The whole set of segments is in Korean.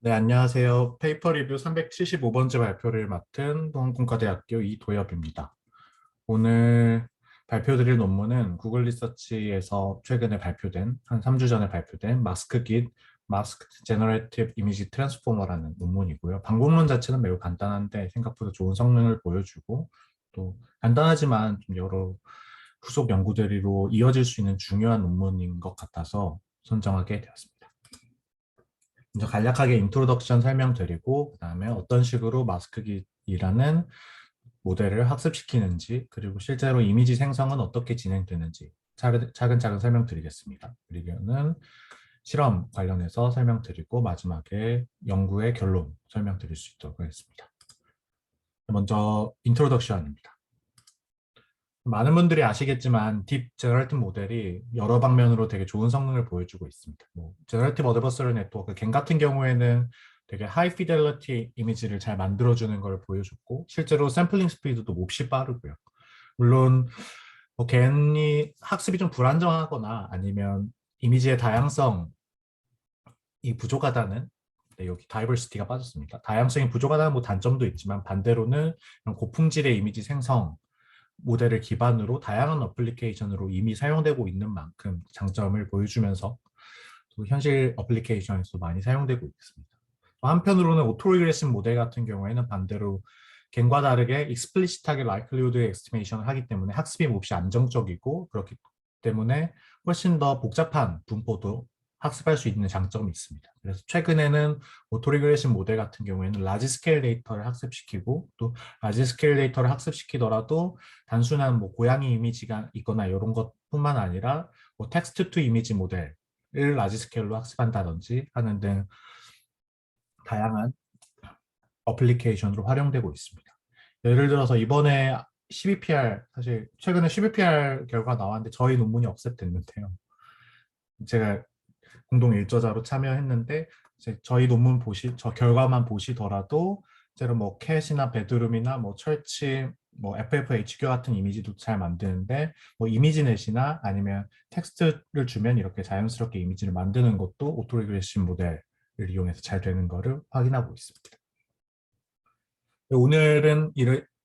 네, 안녕하세요. 페이퍼 리뷰 375번째 발표를 맡은 동국공과대학교 이도엽입니다. 오늘 발표드릴 논문은 구글 리서치에서 최근에 발표된, 한 3주 전에 발표된 마스크 마스크 제너레이티브 이미지 트랜스포머라는 논문이고요. 방법론 자체는 매우 간단한데 생각보다 좋은 성능을 보여주고 또 간단하지만 좀 여러 후속 연구들로 이어질 수 있는 중요한 논문인 것 같아서 선정하게 되었습니다. 먼저 간략하게 인트로덕션 설명드리고 그다음에 어떤 식으로 마스크기라는 모델을 학습시키는지 그리고 실제로 이미지 생성은 어떻게 진행되는지 차근차근 설명드리겠습니다. 그리고는 실험 관련해서 설명드리고 마지막에 연구의 결론 설명드릴 수 있도록 하겠습니다. 먼저 인트로덕션입니다. 많은 분들이 아시겠지만 딥 제너레이티브 모델이 여러 방면으로 되게 좋은 성능을 보여주고 있습니다. 제너레이티브 어드버서리 네트워크 갱 같은 경우에는 되게 하이 피델리티 이미지를 잘 만들어주는 걸 보여줬고 실제로 샘플링 스피드도 몹시 빠르고요. 물론 갱이 학습이 좀 불안정하거나 아니면 이미지의 다양성이 부족하다는 여기 다이버시티가 빠졌습니다. 다양성이 부족하다는 단점도 있지만 반대로는 고품질의 이미지 생성 모델을 기반으로 다양한 어플리케이션으로 이미 사용되고 있는 만큼 장점을 보여주면서 또 현실 어플리케이션에서 많이 사용되고 있습니다. 한편으로는 오토리그레신 모델 같은 경우에는 반대로 갱과 다르게 익스플리시트하게 likelihood 에스티메이션을 하기 때문에 학습이 몹시 안정적이고 그렇기 때문에 훨씬 더 복잡한 분포도 학습할 수 있는 장점이 있습니다. 그래서 최근에는 오토리그레신 모델 같은 경우에는 라지 스케일 데이터를 학습시키고 또 라지 스케일 데이터를 학습시키더라도 단순한 고양이 이미지가 있거나 이런 것뿐만 아니라 텍스트 투 이미지 모델을 라지 스케일로 학습한다든지 하는 등 다양한 어플리케이션으로 활용되고 있습니다. 예를 들어서 이번에 12PR, 사실 최근에 12PR 결과 나왔는데 저희 논문이 억셉됐는데요. 제가 공동 일저자로 참여했는데 저희 논문 저 결과만 보시더라도 제가 캣이나 베드룸이나 철치, FFHQ 같은 이미지도 잘 만드는데 이미지넷이나 아니면 텍스트를 주면 이렇게 자연스럽게 이미지를 만드는 것도 오토리그레신 모델을 이용해서 잘 되는 것을 확인하고 있습니다. 오늘은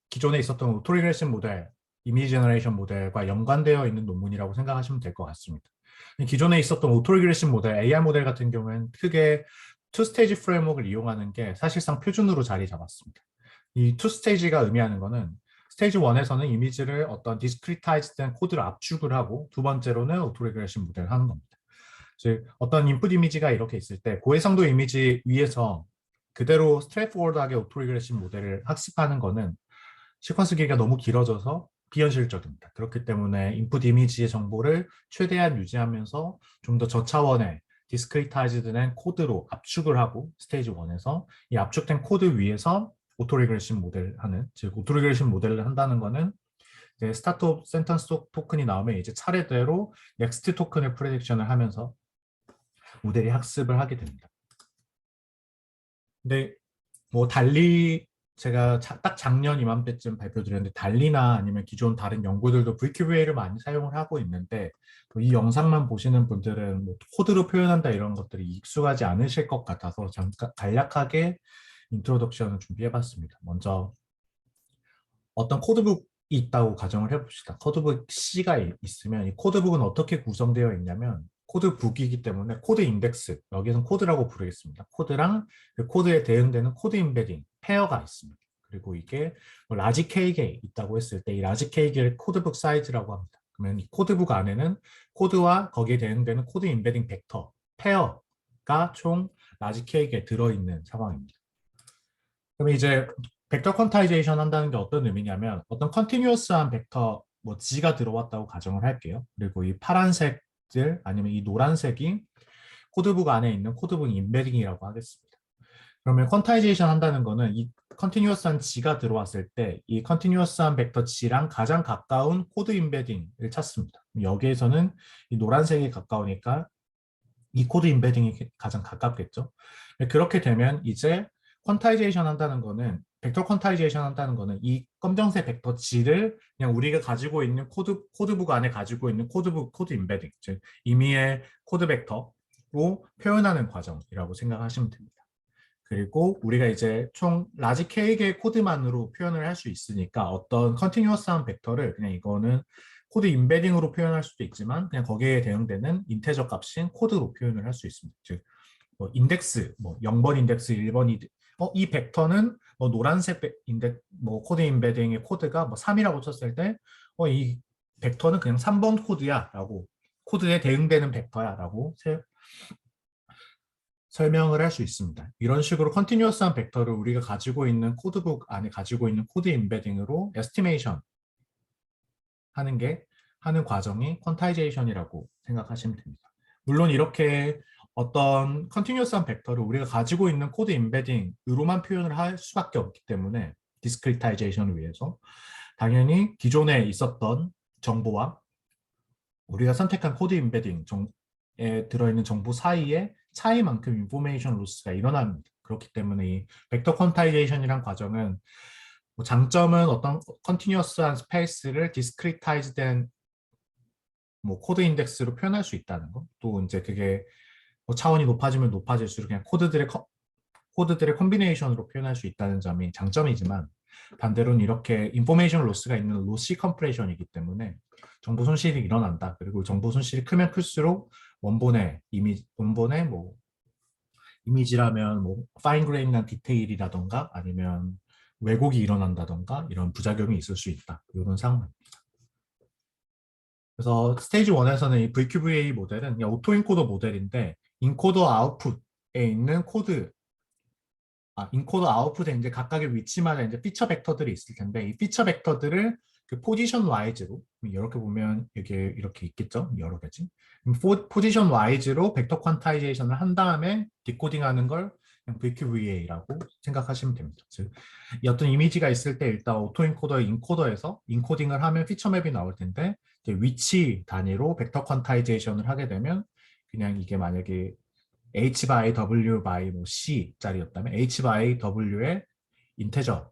기존에 있었던 오토리그레션 모델, 이미지 제너레이션 모델과 연관되어 있는 논문이라고 생각하시면 될 것 같습니다. 기존에 있었던 오토리그레션 모델, AR 모델 같은 경우에는 크게 투스테이지 프레임워크를 이용하는 게 사실상 표준으로 자리 잡았습니다. 이 투스테이지가 의미하는 것은 스테이지 1에서는 이미지를 어떤 디스크리타이즈된 코드를 압축을 하고 두 번째로는 오토리그레션 모델을 하는 겁니다. 즉 어떤 인풋 이미지가 이렇게 있을 때 고해상도 이미지 위에서 그대로 스트레이트포워드하게 오토리그레신 모델을 학습하는 것은 시퀀스 길이가 너무 길어져서 비현실적입니다. 그렇기 때문에 인풋 이미지의 정보를 최대한 유지하면서 좀 더 저차원의 디스크리타이즈된 코드로 압축을 하고 스테이지 1에서 이 압축된 코드 위에서 오토리그레신 모델을 하는, 즉 오토리그레신 모델을 한다는 것은 스타트 센턴스 토큰이 나오면 이제 차례대로 넥스트 토큰을 프레딕션을 하면서 모델이 학습을 하게 됩니다. 근데 달리 제가 딱 작년 이맘때쯤 발표드렸는데 달리나 아니면 기존 다른 연구들도 VQVA를 많이 사용을 하고 있는데 이 영상만 보시는 분들은 코드로 표현한다 이런 것들이 익숙하지 않으실 것 같아서 잠깐 간략하게 인트로덕션을 준비해봤습니다. 먼저 어떤 코드북이 있다고 가정을 해봅시다. 코드북 C가 있으면 이 코드북은 어떻게 구성되어 있냐면 코드북이기 때문에 코드 인덱스, 여기서는 코드라고 부르겠습니다. 코드랑 그 코드에 대응되는 코드 임베딩, 페어가 있습니다. 그리고 이게 라지 K가 있다고 했을 때 이 라지 K를 코드북 사이즈라고 합니다. 그러면 이 코드북 안에는 코드와 거기에 대응되는 코드 임베딩 벡터, 페어가 총 라지 K에 들어있는 상황입니다. 그럼 이제 벡터 퀀타이제이션 한다는 게 어떤 의미냐면 어떤 컨티뉴어스한 벡터 G가 들어왔다고 가정을 할게요. 그리고 이 파란색들 아니면 이 노란색이 코드북 안에 있는 코드북 임베딩이라고 하겠습니다. 그러면 퀀타이제이션 한다는 거는 이 컨티뉴어스한 G가 들어왔을 때 이 컨티뉴어스한 벡터 G랑 가장 가까운 코드 임베딩을 찾습니다. 여기에서는 이 노란색이 가까우니까 이 코드 임베딩이 가장 가깝겠죠. 그렇게 되면 이제 퀀타이제이션 한다는 거는 벡터 퀀타이제이션 한다는 거는 이 검정색 벡터 G를 그냥 우리가 가지고 있는 코드북 안에 가지고 있는 코드 임베딩, 즉 임의의 코드 벡터로 표현하는 과정이라고 생각하시면 됩니다. 그리고 우리가 이제 총 라지 K개의 코드만으로 표현을 할 수 있으니까 어떤 컨티뉴어스한 벡터를 그냥 이거는 코드 임베딩으로 표현할 수도 있지만 그냥 거기에 대응되는 인테저 값인 코드로 표현을 할 수 있습니다. 즉, 뭐 인덱스, 뭐 0번 인덱스, 1번 이 벡터는 뭐 노란색 뭐 코드 임베딩의 코드가 뭐 3이라고 쳤을 때, 이 벡터는 그냥 3번 코드야라고 코드에 대응되는 벡터야라고 설명을 할 수 있습니다. 이런 식으로 컨티뉴어스한 벡터를 우리가 가지고 있는 코드북 안에 가지고 있는 코드 임베딩으로 에스티메이션 하는 과정이 퀀타이제이션이라고 생각하시면 됩니다. 물론 이렇게 어떤 컨티뉴어스한 벡터를 우리가 가지고 있는 코드 임베딩으로만 표현을 할 수밖에 없기 때문에 디스크리타이제이션을 위해서 당연히 기존에 있었던 정보와 우리가 선택한 코드 임베딩에 들어있는 정보 사이에 차이만큼 인포메이션 로스가 일어납니다. 그렇기 때문에 이 벡터 퀀타이제이션이란 과정은 뭐 장점은 어떤 컨티뉴어스한 스페이스를 디스크리타이즈된 뭐 코드 인덱스로 표현할 수 있다는 거. 또 이제 그게 뭐 차원이 높아지면 높아질수록 그냥 코드들의 컨비네이션으로 표현할 수 있다는 점이 장점이지만 반대로는 이렇게 인포메이션 로스가 있는 로시 컴프레션이기 때문에 정보 손실이 일어난다. 그리고 정보 손실이 크면 클수록 원본의 뭐 이미지라면 뭐 파인 그레인한 디테일이라던가 아니면 왜곡이 일어난다던가 이런 부작용이 있을 수 있다. 이런 상황. 그래서 스테이지 1에서는 이 VQVA 모델은 그냥 오토 인코더 모델인데 인코더 아웃풋에 있는 인코더 아웃풋에 이제 각각의 위치마다 이제 피처 벡터들이 있을 텐데 이 피처 벡터들을 그 포지션 와이즈로 이렇게 보면 이게 이렇게 있겠죠? 여러 가지. 포지션 와이즈로 벡터 퀀타이제이션을 한 다음에 디코딩하는 걸 VQVA라고 생각하시면 됩니다. 즉, 어떤 이미지가 있을 때 일단 오토인코더의 인코더에서 인코딩을 하면 피처맵이 나올 텐데 이제 위치 단위로 벡터 퀀타이제이션을 하게 되면 그냥 이게 만약에 h by w by 뭐 c짜리였다면 h by w의 인테저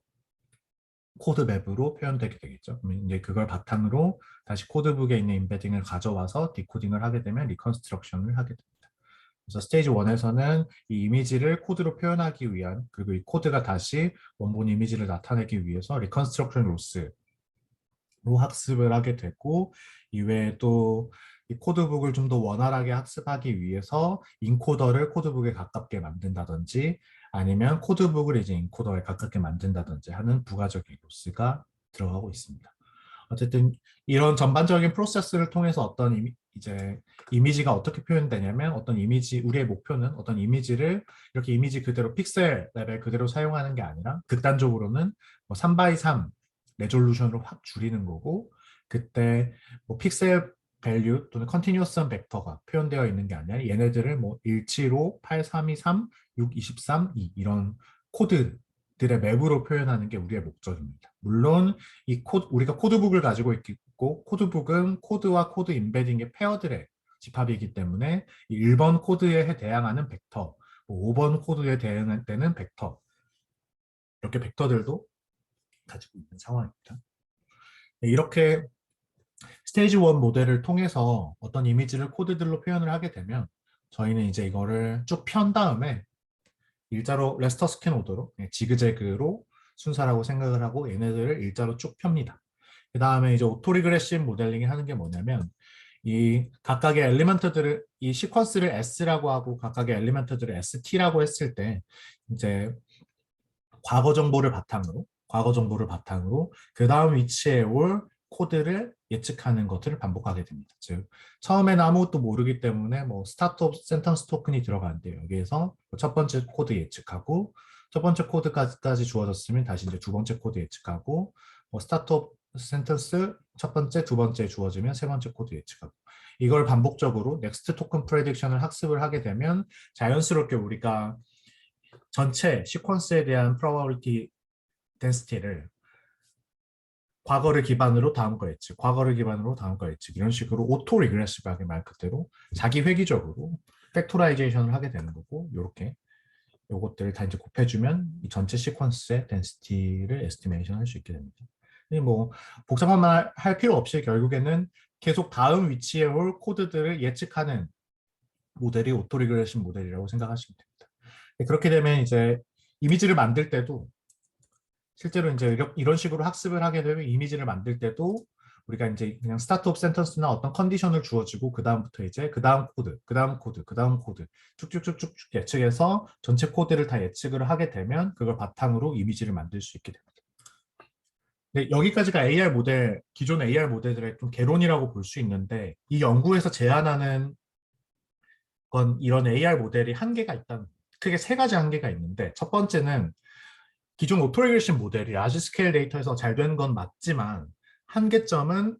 코드 맵으로 표현되게 되겠죠. 이제 그걸 바탕으로 다시 코드북에 있는 임베딩을 가져와서 디코딩을 하게 되면 리컨스트럭션을 하게 됩니다. 그래서 스테이지 1에서는 이 이미지를 코드로 표현하기 위한 그리고 이 코드가 다시 원본 이미지를 나타내기 위해서 리컨스트럭션 로스로 학습을 하게 되고 이외에 또 이 코드북을 좀 더 원활하게 학습하기 위해서 인코더를 코드북에 가깝게 만든다든지 아니면 코드북을 이제 인코더에 가깝게 만든다든지 하는 부가적인 로스가 들어가고 있습니다. 어쨌든 이런 전반적인 프로세스를 통해서 어떤 이제 이미지가 어떻게 표현되냐면 우리의 목표는 어떤 이미지를 이렇게 이미지 그대로 픽셀 레벨 그대로 사용하는 게 아니라 극단적으로는 뭐 3x3 레졸루션으로 확 줄이는 거고 그때 뭐 픽셀 밸류 또는 컨티뉴어스한 벡터가 표현되어 있는 게 아니라 얘네들을 뭐 175, 8323, 623, 2 이런 코드들의 맵으로 표현하는 게 우리의 목적입니다. 물론 우리가 코드북을 가지고 있고 코드북은 코드와 코드 임베딩의 페어들의 집합이기 때문에 이 1번 코드에 대항하는 벡터, 5번 코드에 대응되는 벡터 이렇게 벡터들도 가지고 있는 상황입니다. 이렇게 스테이지 1 모델을 통해서 어떤 이미지를 코드들로 표현을 하게 되면 저희는 이제 이거를 쭉 편 다음에 일자로 레스터 스캔 오더로 지그재그로 순서라고 생각을 하고 얘네들을 일자로 쭉 펴니다. 그 다음에 이제 오토리그레시브 모델링이 하는 게 뭐냐면 이 각각의 엘리먼트들을 이 시퀀스를 S라고 하고 각각의 엘리먼트들을 ST라고 했을 때 이제 과거 정보를 바탕으로 그 다음 위치에 올 코드를 예측하는 것들을 반복하게 됩니다. 즉 처음에는 아무것도 모르기 때문에 뭐 스타트업 센턴스 토큰이 들어가는데 여기에서 첫 번째 코드 예측하고 첫 번째 코드까지 주어졌으면 다시 이제 두 번째 코드 예측하고 뭐 스타트업 센턴스 첫 번째, 두 번째 주어지면 세 번째 코드 예측하고 이걸 반복적으로 넥스트 토큰 프레딕션을 학습을 하게 되면 자연스럽게 우리가 전체 시퀀스에 대한 probability density를 과거를 기반으로 다음 거 예측, 과거를 기반으로 다음 거 예측 이런 식으로 오토 리그레시브하게 말 그대로 자기 회귀적으로 팩토라이제이션을 하게 되는 거고 이렇게 요것들을 다 이제 곱해주면 이 전체 시퀀스의 덴시티를 에스티메이션 할 수 있게 됩니다. 뭐 복잡한 말 할 필요 없이 결국에는 계속 다음 위치에 올 코드들을 예측하는 모델이 오토 리그레션 모델이라고 생각하시면 됩니다. 그렇게 되면 이제 이미지를 만들 때도 실제로 이제 이런 식으로 학습을 하게 되면 이미지를 만들 때도 우리가 이제 그냥 스타트 업 센턴스나 어떤 컨디션을 주어지고 그다음부터 이제 그다음 코드, 그다음 코드, 그다음 코드 쭉쭉쭉쭉 예측해서 전체 코드를 다 예측을 하게 되면 그걸 바탕으로 이미지를 만들 수 있게 됩니다. 근데 여기까지가 AR 모델, 기존 AR 모델들의 좀 개론이라고 볼 수 있는데 이 연구에서 제안하는 건 이런 AR 모델이 한계가 있다는 크게 세 가지 한계가 있는데 첫 번째는 기존 오토리그레션 모델이 라지 스케일 데이터에서 잘 되는 건 맞지만 한계점은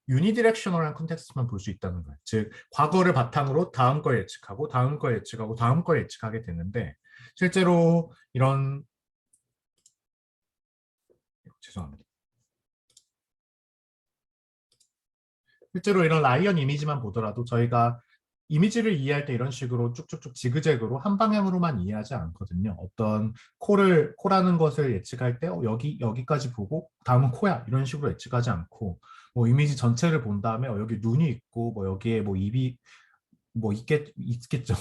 유니디렉셔널한 컨텍스트만 볼 수 있다는 거예요. 즉 과거를 바탕으로 다음 걸 예측하고 다음 걸 예측하고 다음 걸 예측하게 되는데 실제로 이런 죄송합니다. 실제로 이런 라이언 이미지만 보더라도 저희가 이미지를 이해할 때 이런 식으로 쭉쭉쭉 지그재그로 한 방향으로만 이해하지 않거든요. 어떤 코라는 것을 예측할 때 여기까지 보고 다음은 코야 이런 식으로 예측하지 않고 뭐 이미지 전체를 본 다음에 여기 눈이 있고 뭐 여기에 뭐 입이 뭐 있겠죠.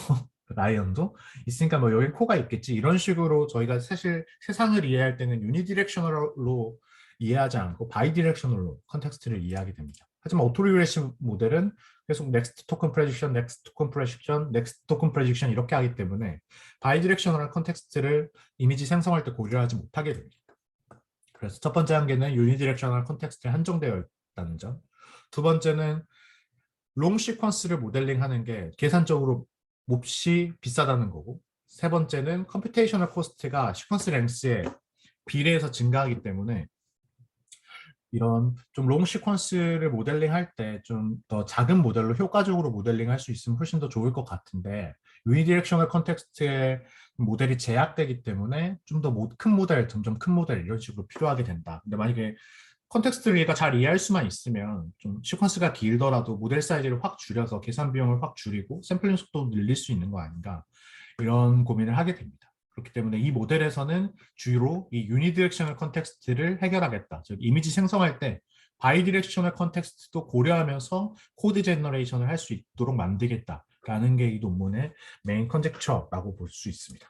라이언도 있으니까 뭐 여기 코가 있겠지 이런 식으로 저희가 사실 세상을 이해할 때는 유니디렉셔널로 이해하지 않고 바이디렉셔널로 컨텍스트를 이해하게 됩니다. 하지만 오토리그레션 모델은 계속 넥스트 토큰 프레딕션, 넥스트 토큰 프레딕션, 넥스트 토큰 프레딕션 이렇게 하기 때문에 바이디렉셔널한 컨텍스트를 이미지 생성할 때 고려하지 못하게 됩니다. 그래서 첫 번째 한계는 유니디렉셔널 컨텍스트에 한정되어 있다는 점. 두 번째는 롱 시퀀스를 모델링하는 게 계산적으로 몹시 비싸다는 거고 세 번째는 컴퓨테이셔널 코스트가 시퀀스 랭스에 비례해서 증가하기 때문에 이런 좀 롱 시퀀스를 모델링 할 때 좀 더 작은 모델로 효과적으로 모델링 할 수 있으면 훨씬 더 좋을 것 같은데 유니디렉셔널 컨텍스트의 모델이 제약되기 때문에 좀 더 큰 모델, 점점 큰 모델 이런 식으로 필요하게 된다. 근데 만약에 컨텍스트를 얘가 잘 이해할 수만 있으면 좀 시퀀스가 길더라도 모델 사이즈를 확 줄여서 계산 비용을 확 줄이고 샘플링 속도도 늘릴 수 있는 거 아닌가 이런 고민을 하게 됩니다. 그렇기 때문에 이 모델에서는 주로 이 유니디렉셔널 컨텍스트를 해결하겠다. 즉 이미지 생성할 때 바이디렉셔널 컨텍스트도 고려하면서 코드 제너레이션을 할 수 있도록 만들겠다라는 게 이 논문의 메인 컨젝처라고 볼 수 있습니다.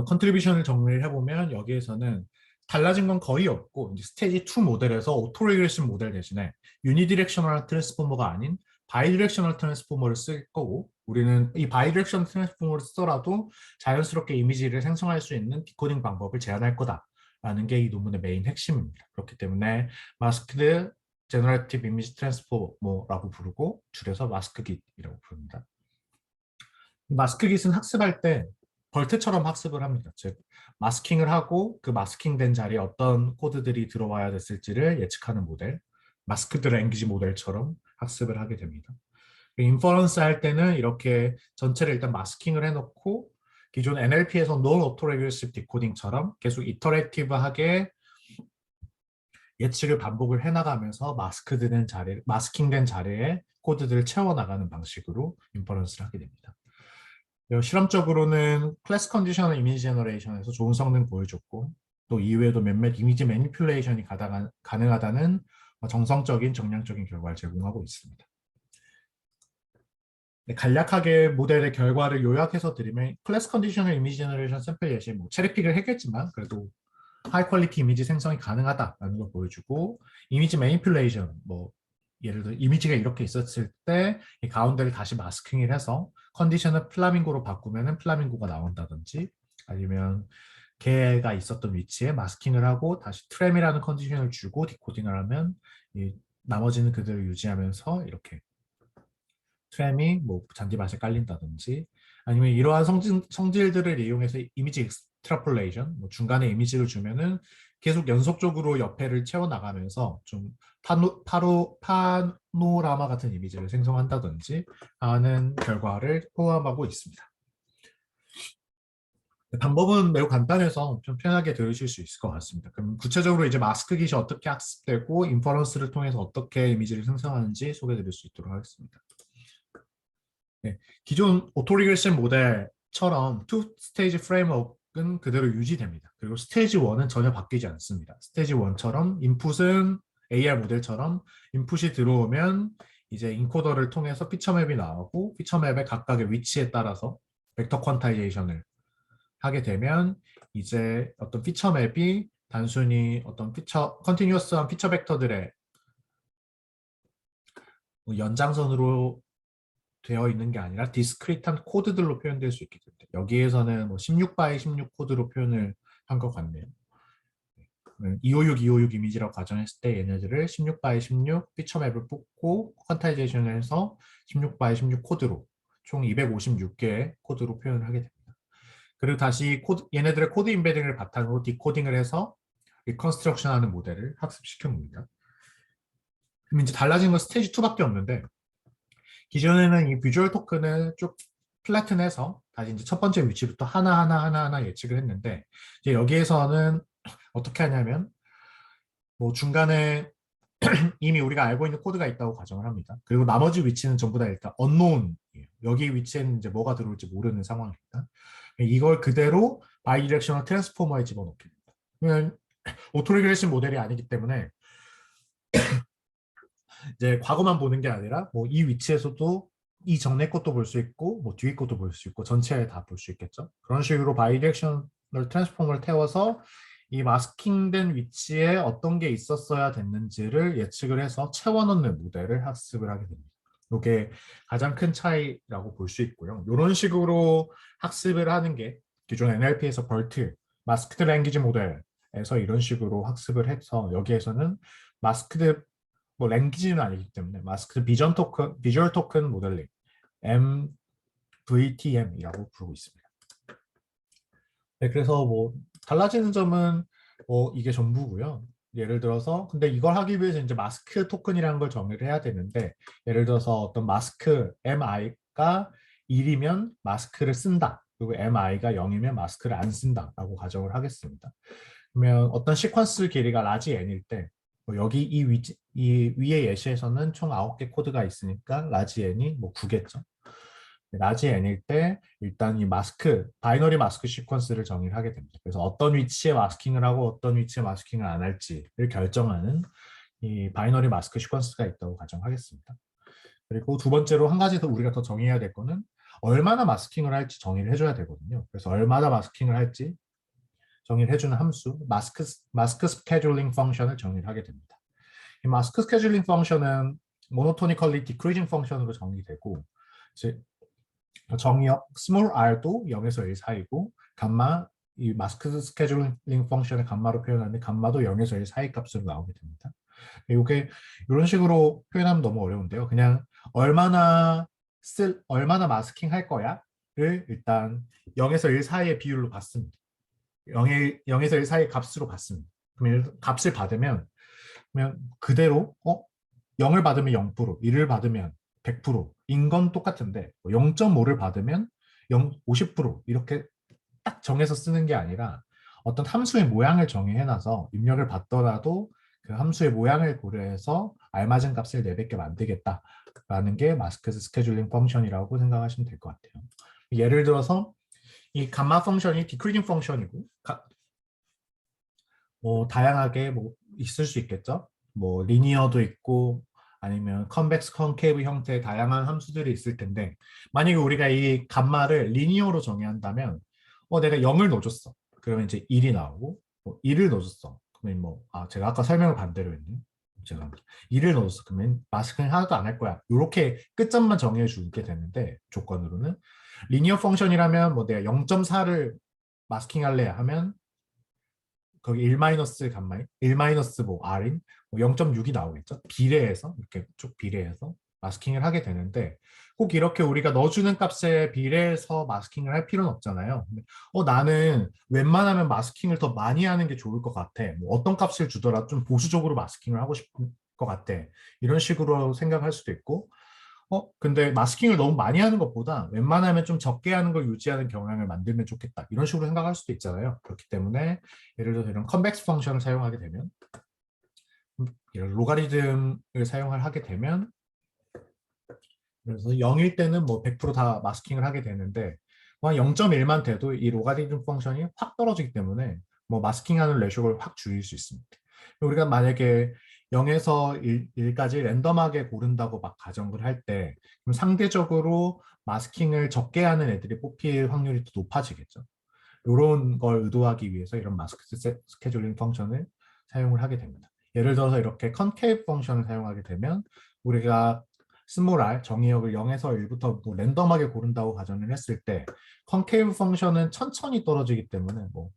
컨트리뷰션을 정리를 해보면 여기에서는 달라진 건 거의 없고 이제 스테이지 2 모델에서 오토리그레션 모델 대신에 유니디렉셔널 트랜스포머가 아닌 바이디렉셔널 트랜스포머를 쓸 거고 우리는 이 바이디렉셔널 트랜스포머를 쓰더라도 자연스럽게 이미지를 생성할 수 있는 디코딩 방법을 제안할 거다라는 게 이 논문의 메인 핵심입니다. 그렇기 때문에 마스크드 제너레이티브 이미지 트랜스포머라고 부르고 줄여서 마스크깃이라고 부릅니다. 마스크깃은 학습할 때 벌트처럼 학습을 합니다. 즉 마스킹을 하고 그 마스킹된 자리에 어떤 코드들이 들어와야 됐을지를 예측하는 모델, 마스크드 랭귀지 모델처럼 학습을 하게 됩니다. 인퍼런스 할 때는 이렇게 전체를 일단 마스킹을 해놓고 기존 NLP에서 논 오토레그레시브 디코딩처럼 계속 이터레이티브하게 예측을 반복을 해나가면서 마스킹된 자리에 코드들을 채워나가는 방식으로 인퍼런스를 하게 됩니다. 실험적으로는 클래스 컨디셔널 이미지 제너레이션에서 좋은 성능 보여줬고 또 이외에도 몇몇 이미지 매니플레이션이 가능하다는 정성적인 정량적인 결과를 제공하고 있습니다. 간략하게 모델의 결과를 요약해서 드리면 클래스 컨디셔널 이미지 제너레이션 샘플 예시 체리픽을 했겠지만 그래도 하이 퀄리티 이미지 생성이 가능하다라는 걸 보여주고 이미지 매니플레이션 예를 들어 이미지가 이렇게 있었을 때 이 가운데를 다시 마스킹을 해서 컨디션을 플라밍고로 바꾸면 플라밍고가 나온다든지 아니면 개가 있었던 위치에 마스킹을 하고 다시 트램이라는 컨디션을 주고 디코딩을 하면 나머지는 그대로 유지하면서 이렇게 트램이 잔디밭에 깔린다든지 아니면 이러한 성질들을 이용해서 이미지 익스트라폴레이션 중간에 이미지를 주면은 계속 연속적으로 옆에를 채워나가면서 좀 파노라마 같은 이미지를 생성한다든지 하는 결과를 포함하고 있습니다. 방법은 매우 간단해서 좀 편하게 들으실 수 있을 것 같습니다. 그럼 구체적으로 이제 마스크깃이 어떻게 학습되고 인퍼런스를 통해서 어떻게 이미지를 생성하는지 소개해 드릴 수 있도록 하겠습니다. 네, 기존 오토리그레션 모델처럼 투 스테이지 프레임워크는 그대로 유지됩니다. 그리고 스테이지 1은 전혀 바뀌지 않습니다. 스테이지 1처럼 인풋은 AR 모델처럼 인풋이 들어오면 이제 인코더를 통해서 피처맵이 나오고 피처맵의 각각의 위치에 따라서 벡터 퀀타이제이션을 하게 되면 이제 어떤 피처 맵이 단순히 어떤 컨티뉴어스한 피처 벡터들의 뭐 연장선으로 되어 있는 게 아니라 디스크리트한 코드들로 표현될 수 있기 때문에 여기에서는 뭐 16 x 16 코드로 표현을 한 것 같네요. 256 이미지라고 가정했을 때 얘네들을 16 x 16 피처 맵을 뽑고 퀀타이제이션을 해서 16 x 16 코드로 총 256개의 코드로 표현을 하게 됩니다. 그리고 다시 얘네들의 코드 임베딩을 바탕으로 디코딩을 해서 리컨스트럭션 하는 모델을 학습시켜 놉니다. 그럼 이제 달라진 건 스테이지 2밖에 없는데 기존에는 이 비주얼 토큰을 쭉 플래튼해서 다시 이제 첫 번째 위치부터 하나하나 예측을 했는데 이제 여기에서는 어떻게 하냐면 뭐 중간에 이미 우리가 알고 있는 코드가 있다고 가정을 합니다. 그리고 나머지 위치는 전부 다 일단 언노운이에요. 여기 위치에는 이제 뭐가 들어올지 모르는 상황입니다. 이걸 그대로 바이디렉셔널 트랜스포머에 집어넣게 됩니다. 그러면 오토리그레션 모델이 아니기 때문에 이제 과거만 보는 게 아니라 뭐 이 위치에서도 이 전에 것도 볼 수 있고 뭐 뒤에 것도 볼 수 있고 전체 다 볼 수 있겠죠. 그런 식으로 바이디렉셔널 트랜스포머를 태워서 이 마스킹된 위치에 어떤 게 있었어야 됐는지를 예측을 해서 채워넣는 모델을 학습을 하게 됩니다. 이게 가장 큰 차이라고 볼 수 있고요. 이런 식으로 학습을 하는 게 기존 NLP에서 BERT, 마스크드 랭귀지 모델에서 이런 식으로 학습을 해서 여기에서는 마스크드 뭐 랭귀지는 아니기 때문에 마스크드 비주얼 토큰 모델링 MVTM이라고 부르고 있습니다. 네, 그래서 뭐 달라지는 점은 뭐 이게 전부고요. 예를 들어서 근데 이걸 하기 위해서 이제 마스크 토큰이라는 걸 정의를 해야 되는데 예를 들어서 어떤 마스크 MI가 1이면 마스크를 쓴다. 그리고 MI가 0이면 마스크를 안 쓴다라고 가정을 하겠습니다. 그러면 어떤 시퀀스 길이가 라지 n일 때 뭐 여기 이 위의 예시에서는 총 9개 코드가 있으니까 라지 n이 뭐 9겠죠. 라지 n일 때 일단 이 바이너리 마스크 시퀀스를 정의를 하게 됩니다. 그래서 어떤 위치에 마스킹을 하고 어떤 위치에 마스킹을 안 할지를 결정하는 이 바이너리 마스크 시퀀스가 있다고 가정하겠습니다. 그리고 두 번째로 한 가지 더 우리가 더 정의해야 될 거는 얼마나 마스킹을 할지 정의를 해줘야 되거든요. 그래서 얼마나 마스킹을 할지 정의를 해주는 함수, 마스크 스케줄링 펑션을 정의를 하게 됩니다. 이 마스크 스케줄링 펑션은 모노토니컬리 디크리징 펑션으로 정의되고 정의역 small r도 0에서 1 사이고 감마 이 마스크 스케줄링 펑션의 감마로 표현하는데 감마도 0에서 1 사이 값으로 나오게 됩니다. 이게 이런 식으로 표현하면 너무 어려운데요. 그냥 얼마나 마스킹 할 거야를 일단 0에서 1 사이의 비율로 받습니다. 0에서 1 사이의 값으로 받습니다. 그러면 값을 받으면 그러면 그대로 0을 받으면 0%, 1을 받으면 100%인 건 똑같은데 0.5를 받으면 50% 이렇게 딱 정해서 쓰는 게 아니라 어떤 함수의 모양을 정의해놔서 입력을 받더라도 그 함수의 모양을 고려해서 알맞은 값을 내뱉게 만들겠다라는 게 마스크 스케줄링 펑션이라고 생각하시면 될 것 같아요. 예를 들어서 이 감마 펑션이 디크리징 펑션이고 뭐 다양하게 뭐 있을 수 있겠죠. 뭐 리니어도 있고 아니면 컨벡스 컨케이브 형태의 다양한 함수들이 있을 텐데 만약에 우리가 이 감마를 리니어로 정의한다면 내가 0을 넣어줬어. 그러면 이제 1이 나오고 1을 넣어줬어. 그러면 제가 아까 설명을 반대로 했네요. 죄송합니다. 1을 넣어줬어. 그러면 마스킹 하나도 안 할 거야. 이렇게 끝점만 정해 주게 되는데 조건으로는 리니어 펑션이라면 뭐 내가 0.4를 마스킹 할래 하면 거기 1 감마 1 뭐 r인 0.6이 나오겠죠. 비례해서 이렇게 쭉 비례해서 마스킹을 하게 되는데 꼭 이렇게 우리가 넣어주는 값에 비례해서 마스킹을 할 필요는 없잖아요. 나는 웬만하면 마스킹을 더 많이 하는 게 좋을 것 같아. 뭐 어떤 값을 주더라도 좀 보수적으로 마스킹을 하고 싶은 것 같아. 이런 식으로 생각할 수도 있고 근데 마스킹을 너무 많이 하는 것보다 웬만하면 좀 적게 하는 걸 유지하는 경향을 만들면 좋겠다. 이런 식으로 생각할 수도 있잖아요. 그렇기 때문에 예를 들어서 이런 컨벡스 펑션을 사용하게 되면 이런 로가리즘을 사용을 하게 되면 그래서 0일 때는 뭐 100%다 마스킹을 하게 되는데 0.1만 돼도 이 로가리즘 펑션이 확 떨어지기 때문에 뭐 마스킹하는 레쇼를 확 줄일 수 있습니다. 우리가 만약에 0에서 1까지 랜덤하게 고른다고 막 가정을 할 때 그럼 상대적으로 마스킹을 적게 하는 애들이 뽑힐 확률이 더 높아지겠죠. 이런 걸 의도하기 위해서 이런 마스크 스케줄링 펑션을 사용을 하게 됩니다. 예를 들어서 이렇게 컨케이브 펑션을 사용하게 되면 우리가 스몰 r 정의역을 0에서 1부터 뭐 랜덤하게 고른다고 가정을 했을 때 컨케이브 펑션은 천천히 떨어지기 때문에 뭐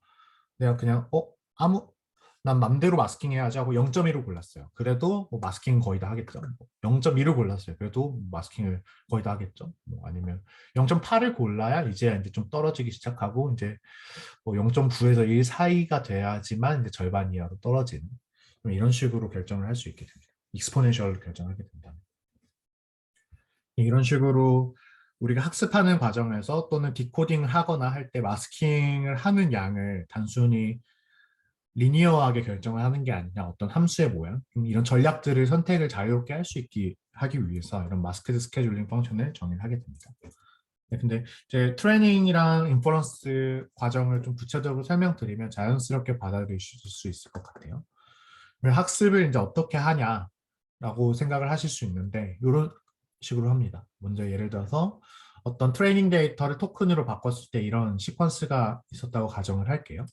내가 그냥 아무 난 맘대로 마스킹 해야지 하고 0.1을 골랐어요. 그래도 뭐 마스킹 거의 다 하겠죠. 0.1을 골랐어요. 그래도 마스킹을 거의 다 하겠죠. 뭐 아니면 0.8을 골라야 이제 좀 떨어지기 시작하고 이제 뭐 0.9에서 1 사이가 돼야지만 이제 절반 이하로 떨어지는 이런 식으로 결정을 할 수 있게 됩니다. 익스포넨셜 결정하게 된다. 이런 식으로 우리가 학습하는 과정에서 또는 디코딩을 하거나 할 때 마스킹을 하는 양을 단순히 리니어하게 결정을 하는 게 아니라 어떤 함수의 모양, 이런 전략들을 선택을 자유롭게 할 수 있게 하기 위해서 이런 마스크드 스케줄링 펑션을 정의를 하게 됩니다. 네, 근데 이제 트레이닝이랑 인퍼런스 과정을 좀 구체적으로 설명드리면 자연스럽게 받아들이실 수 있을 것 같아요. 학습을 이제 어떻게 하냐라고 생각을 하실 수 있는데 이런 식으로 합니다. 먼저 예를 들어서 어떤 트레이닝 데이터를 토큰으로 바꿨을 때 이런 시퀀스가 있었다고 가정을 할게요.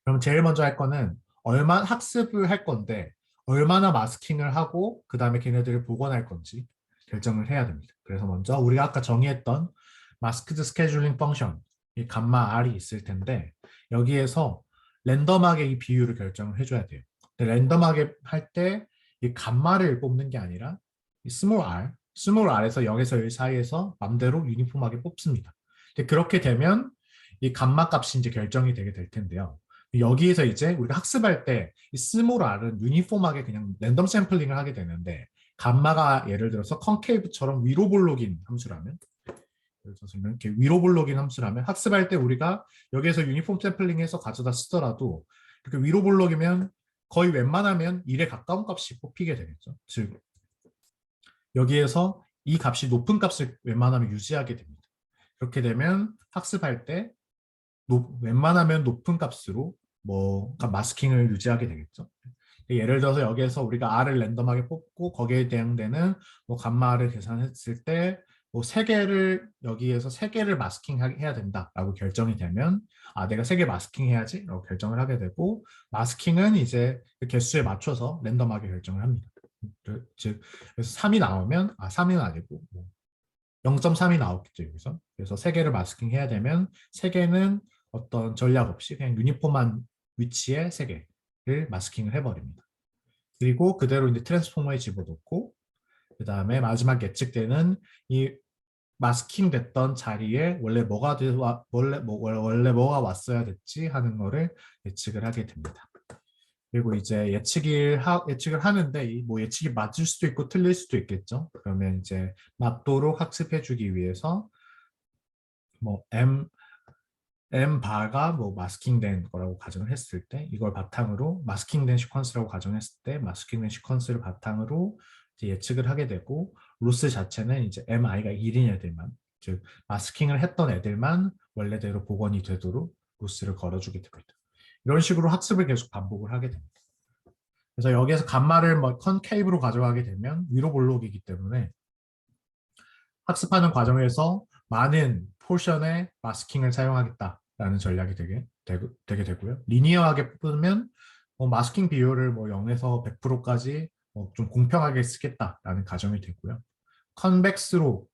그럼 제일 먼저 할 거는 학습을 할 건데 얼마나 마스킹을 하고 그 다음에 걔네들을 복원할 건지 결정을 해야 됩니다. 그래서 먼저 우리가 아까 정의했던 마스크드 스케줄링 펑션 이 감마 R이 있을 텐데 여기에서 랜덤하게 이 비율을 결정을 해줘야 돼요. 근데 랜덤하게 할 때 이 감마를 뽑는 게 아니라 이 스몰 r에서 0에서 1 사이에서 맘대로 유니폼하게 뽑습니다. 그렇게 되면 이 감마 값이 이제 결정이 되게 될 텐데요. 여기에서 이제 우리가 학습할 때 이 스몰 r은 유니폼하게 그냥 랜덤 샘플링을 하게 되는데 감마가 예를 들어서 컨케이브처럼 위로 볼록인 함수라면 예를 들어서 이렇게 위로 볼록인 함수라면 학습할 때 우리가 여기에서 유니폼 샘플링해서 가져다 쓰더라도 이렇게 위로 볼록이면 거의 웬만하면 1에 가까운 값이 뽑히게 되겠죠. 즉 여기에서 이 값이 높은 값을 웬만하면 유지하게 됩니다. 그렇게 되면 학습할 때 웬만하면 높은 값으로 마스킹을 유지하게 되겠죠. 예를 들어서 여기에서 우리가 R을 랜덤하게 뽑고 거기에 대응되는 감마를 계산했을 때 여기에서 3개를 마스킹 해야 된다라고 결정이 되면 내가 3개 마스킹 해야지 라고 결정을 하게 되고 마스킹은 이제 그 개수에 맞춰서 랜덤하게 결정을 합니다. 즉 그래서 3이 나오면 3은 아니고 0.3이 나왔겠죠 여기서. 그래서 3개를 마스킹 해야 되면 3개는 어떤 전략 없이 그냥 유니폼한 위치에 3개를 마스킹을 해버립니다. 그리고 그대로 이제 트랜스포머에 집어넣고 그 다음에 마지막 예측되는 이 마스킹 됐던 자리에 원래 뭐가 왔어야 됐지 하는 거를 예측을 하게 됩니다. 그리고 이제 예측을 하는데 예측이 맞을 수도 있고 틀릴 수도 있겠죠. 그러면 이제 맞도록 학습해주기 위해서 M 바가 마스킹된 거라고 가정을 했을 때 이걸 바탕으로 마스킹된 시퀀스라고 가정했을 때 마스킹된 시퀀스를 바탕으로 이제 예측을 하게 되고 로스 자체는 이제 MI가 1인 애들만 즉 마스킹을 했던 애들만 원래대로 복원이 되도록 로스를 걸어주게 됩니다. 이런 식으로 학습을 계속 반복을 하게 됩니다. 그래서 여기에서 감마를 컨케이브로 가져가게 되면 위로 볼록이기 때문에 학습하는 과정에서 많은 포션의 마스킹을 사용하겠다라는 전략이 되게 되고요. 리니어하게 뽑으면 마스킹 비율을 0에서 100%까지 좀 공평하게 쓰겠다라는 가정이 되고요. 컨벡스로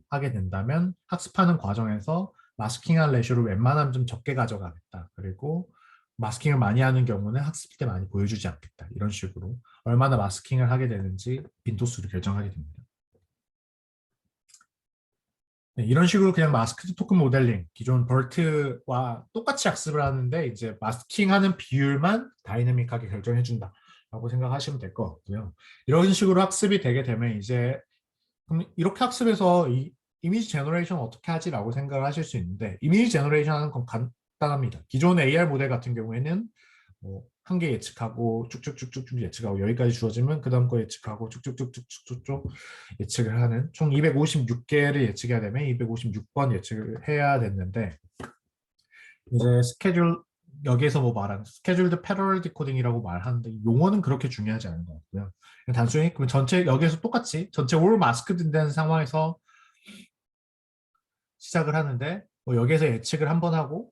하게 된다면 학습하는 과정에서 마스킹한 레쇼를 웬만하면 좀 적게 가져가겠다. 그리고 마스킹을 많이 하는 경우는 학습 때 많이 보여주지 않겠다. 이런 식으로 얼마나 마스킹을 하게 되는지 빈도수를 결정하게 됩니다. 네, 이런 식으로 그냥 마스크드 토큰 모델링, 기존 벌트와 똑같이 학습을 하는데 이제 마스킹하는 비율만 다이내믹하게 결정해준다 라고 생각하시면 될 것 같고요. 이런 식으로 학습이 되게 되면 이제 그럼 이렇게 학습해서 이미지 제너레이션 어떻게 하지? 라고 생각을 하실 수 있는데 이미지 제너레이션 하는 건 간단합니다. 기존 AR 모델 같은 경우에는 한 개 예측하고 쭉쭉쭉쭉 예측하고 여기까지 주어지면 그 다음 거 예측하고 쭉쭉쭉쭉쭉 예측을 하는 총 256개를 예측해야 되면 256번 예측을 해야 됐는데 이제 여기에서 말하는 스케줄드 패러럴 디코딩이라고 말하는데 용어는 그렇게 중요하지 않은 것 같고요. 단순히 그럼 여기에서 똑같이 전체 올 마스크드 된 상황에서 시작을 하는데 여기에서 예측을 한 번 하고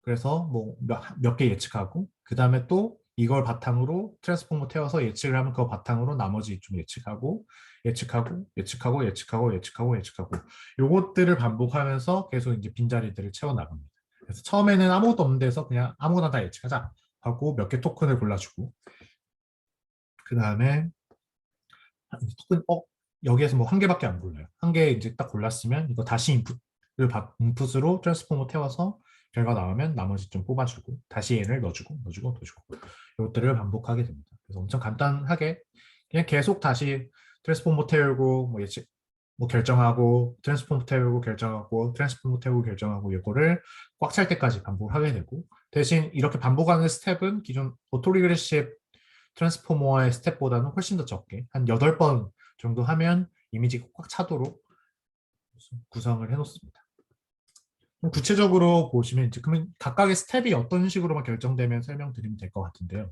그래서 뭐 몇 개 예측하고 그 다음에 또 이걸 바탕으로 트랜스포머 태워서 예측을 하면 그거 바탕으로 나머지 좀 예측하고 예측하고 요것들을 반복하면서 계속 이제 빈자리들을 채워 나갑니다. 그래서 처음에는 아무것도 없는 데서 그냥 아무거나 다 예측하자 하고 몇 개 토큰을 골라주고 그 다음에 토큰 여기에서 뭐 한 개밖에 안 골라요. 한 개 이제 딱 골랐으면 이거 다시 인풋으로 트랜스포머 태워서 결과 나오면 나머지 좀 뽑아주고 다시 얘를 넣어주고 이것들을 반복하게 됩니다. 그래서 엄청 간단하게 그냥 계속 다시 트랜스포머 태우고 뭐 예측 뭐 결정하고 트랜스포머 태우고 결정하고 트랜스포머 태우고 결정하고 이거를 꽉 찰 때까지 반복하게 되고 대신 이렇게 반복하는 스텝은 기존 오토리그레시브 트랜스포머의 스텝보다는 훨씬 더 적게 한 8번 정도 하면 이미지가 꽉 차도록 구성을 해놓습니다. 구체적으로 보시면 이제 그러면 각각의 스텝이 어떤 식으로만 결정되면 설명드리면 될 것 같은데요.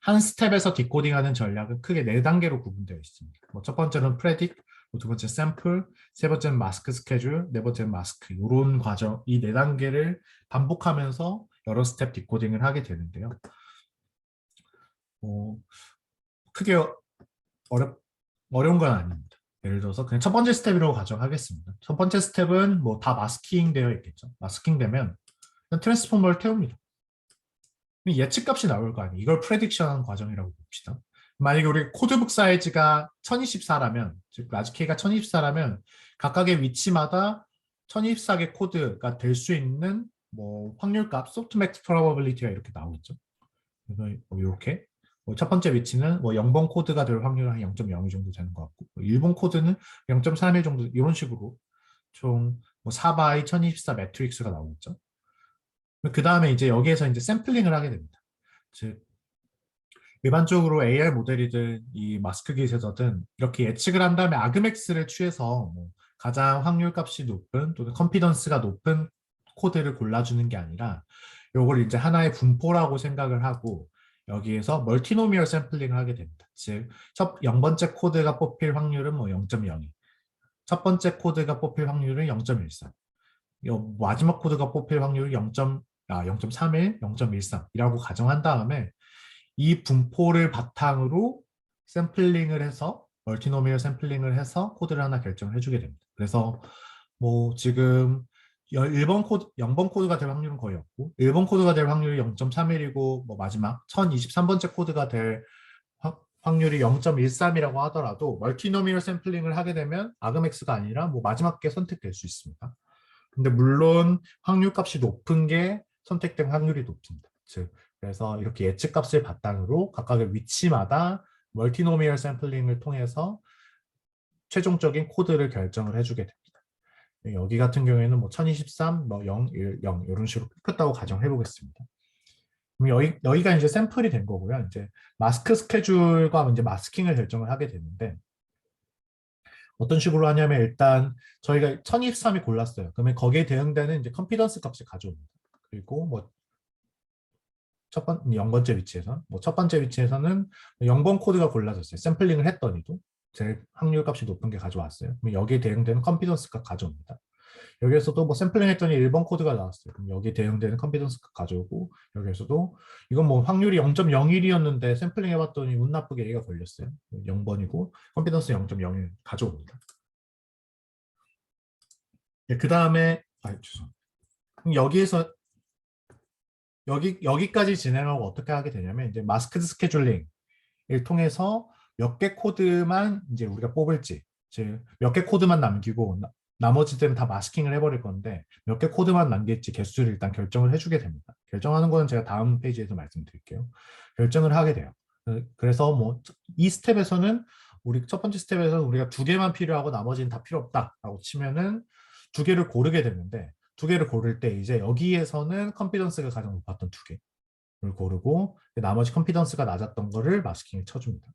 한 스텝에서 디코딩하는 전략은 크게 4단계로 구분되어 있습니다. 첫 번째는 프레딕, 두 번째 샘플, 세 번째는 마스크 스케줄, 네 번째는 마스크 이런 과정, 이 4단계를 반복하면서 여러 스텝 디코딩을 하게 되는데요. 크게 어려운 건 아닙니다. 예를 들어서 그냥 첫 번째 스텝이라고 가정하겠습니다. 첫 번째 스텝은 뭐 다 마스킹 되어 있겠죠. 마스킹 되면 트랜스포머를 태웁니다. 예측값이 나올 거 아니에요. 이걸 프레딕션 과정이라고 봅시다. 만약에 우리 코드북 사이즈가 1024라면, 즉 라지 K가 1024라면 각각의 위치마다 1024개 코드가 될 수 있는 뭐 확률값, 소프트맥스 프로버빌리티가 이렇게 나오겠죠. 그래서 이렇게 첫 번째 위치는 뭐 0번 코드가 될 확률은 한 0.02 정도 되는 것 같고 1번 코드는 0.31 정도 이런 식으로 총 뭐 4바이 1024 매트릭스가 나오겠죠. 그 다음에 이제 여기에서 이제 샘플링을 하게 됩니다. 즉 일반적으로 AR 모델이든 이 마스크 기에서든 이렇게 예측을 한 다음에 아그맥스를 취해서 뭐 가장 확률값이 높은 또는 컨피던스가 높은 코드를 골라주는 게 아니라 요걸 이제 하나의 분포라고 생각을 하고 여기에서 멀티노미얼 샘플링을 하게 됩니다. 즉, 첫 0번째 코드가 뽑힐 확률은 뭐 0.02, 첫 번째 코드가 뽑힐 확률은 0.13, 마지막 코드가 뽑힐 확률이 0.31, 0.13이라고 가정한 다음에 이 분포를 바탕으로 샘플링을 해서 멀티노미얼 샘플링을 해서 코드를 하나 결정을 해주게 됩니다. 그래서 뭐 지금 1번 코드, 0번 코드가 될 확률은 거의 없고 1번 코드가 될 확률이 0.31이고 뭐 마지막 1023번째 코드가 될 확률이 0.13이라고 하더라도 멀티노미얼 샘플링을 하게 되면 아그맥스가 아니라 뭐 마지막 게 선택될 수 있습니다. 근데 물론 확률값이 높은 게 선택된 확률이 높습니다. 즉 그래서 이렇게 예측값을 바탕으로 각각의 위치마다 멀티노미얼 샘플링을 통해서 최종적인 코드를 결정을 해주게 됩니다. 여기 같은 경우에는 뭐 1023, 뭐 0, 1, 0 이런 식으로 뽑혔다고 가정해 보겠습니다. 그럼 여기가 이제 샘플이 된 거고요. 이제 마스크 스케줄과 이제 마스킹을 결정을 하게 되는데 어떤 식으로 하냐면 일단 저희가 1023이 골랐어요. 그러면 거기에 대응되는 이제 컨피던스 값을 가져옵니다. 그리고 뭐 0번째 위치에서 첫 번째 위치에서는 0번 코드가 골라졌어요. 샘플링을 했더니도 제일 확률 값이 높은 게 가져왔어요. 그럼 여기에 대응되는 컨피던스 값 가져옵니다. 여기에서도 뭐 샘플링 했더니 1번 코드가 나왔어요. 그럼 여기에 대응되는 컨피던스 값 가져오고 여기에서도 이건 뭐 확률이 0.01이었는데 샘플링 해봤더니 운 나쁘게 얘가 걸렸어요. 0번이고 컨피던스 0.01 가져옵니다. 네, 그 다음에 죄송합니다. 그럼 여기까지 진행하고 어떻게 하게 되냐면 이제 마스크 스케줄링을 통해서 몇 개 코드만 이제 우리가 뽑을지 즉 몇 개 코드만 남기고 나머지들은 다 마스킹을 해버릴 건데 몇 개 코드만 남길지 개수를 일단 결정을 해주게 됩니다. 결정하는 거는 제가 다음 페이지에서 말씀드릴게요. 결정을 하게 돼요. 그래서 뭐 이 스텝에서는 우리 첫 번째 스텝에서 우리가 2개만 필요하고 나머지는 다 필요 없다라고 치면은 2개를 고르게 되는데 2개를 고를 때 이제 여기에서는 컨피던스가 가장 높았던 2개를 고르고 나머지 컨피던스가 낮았던 거를 마스킹을 쳐줍니다.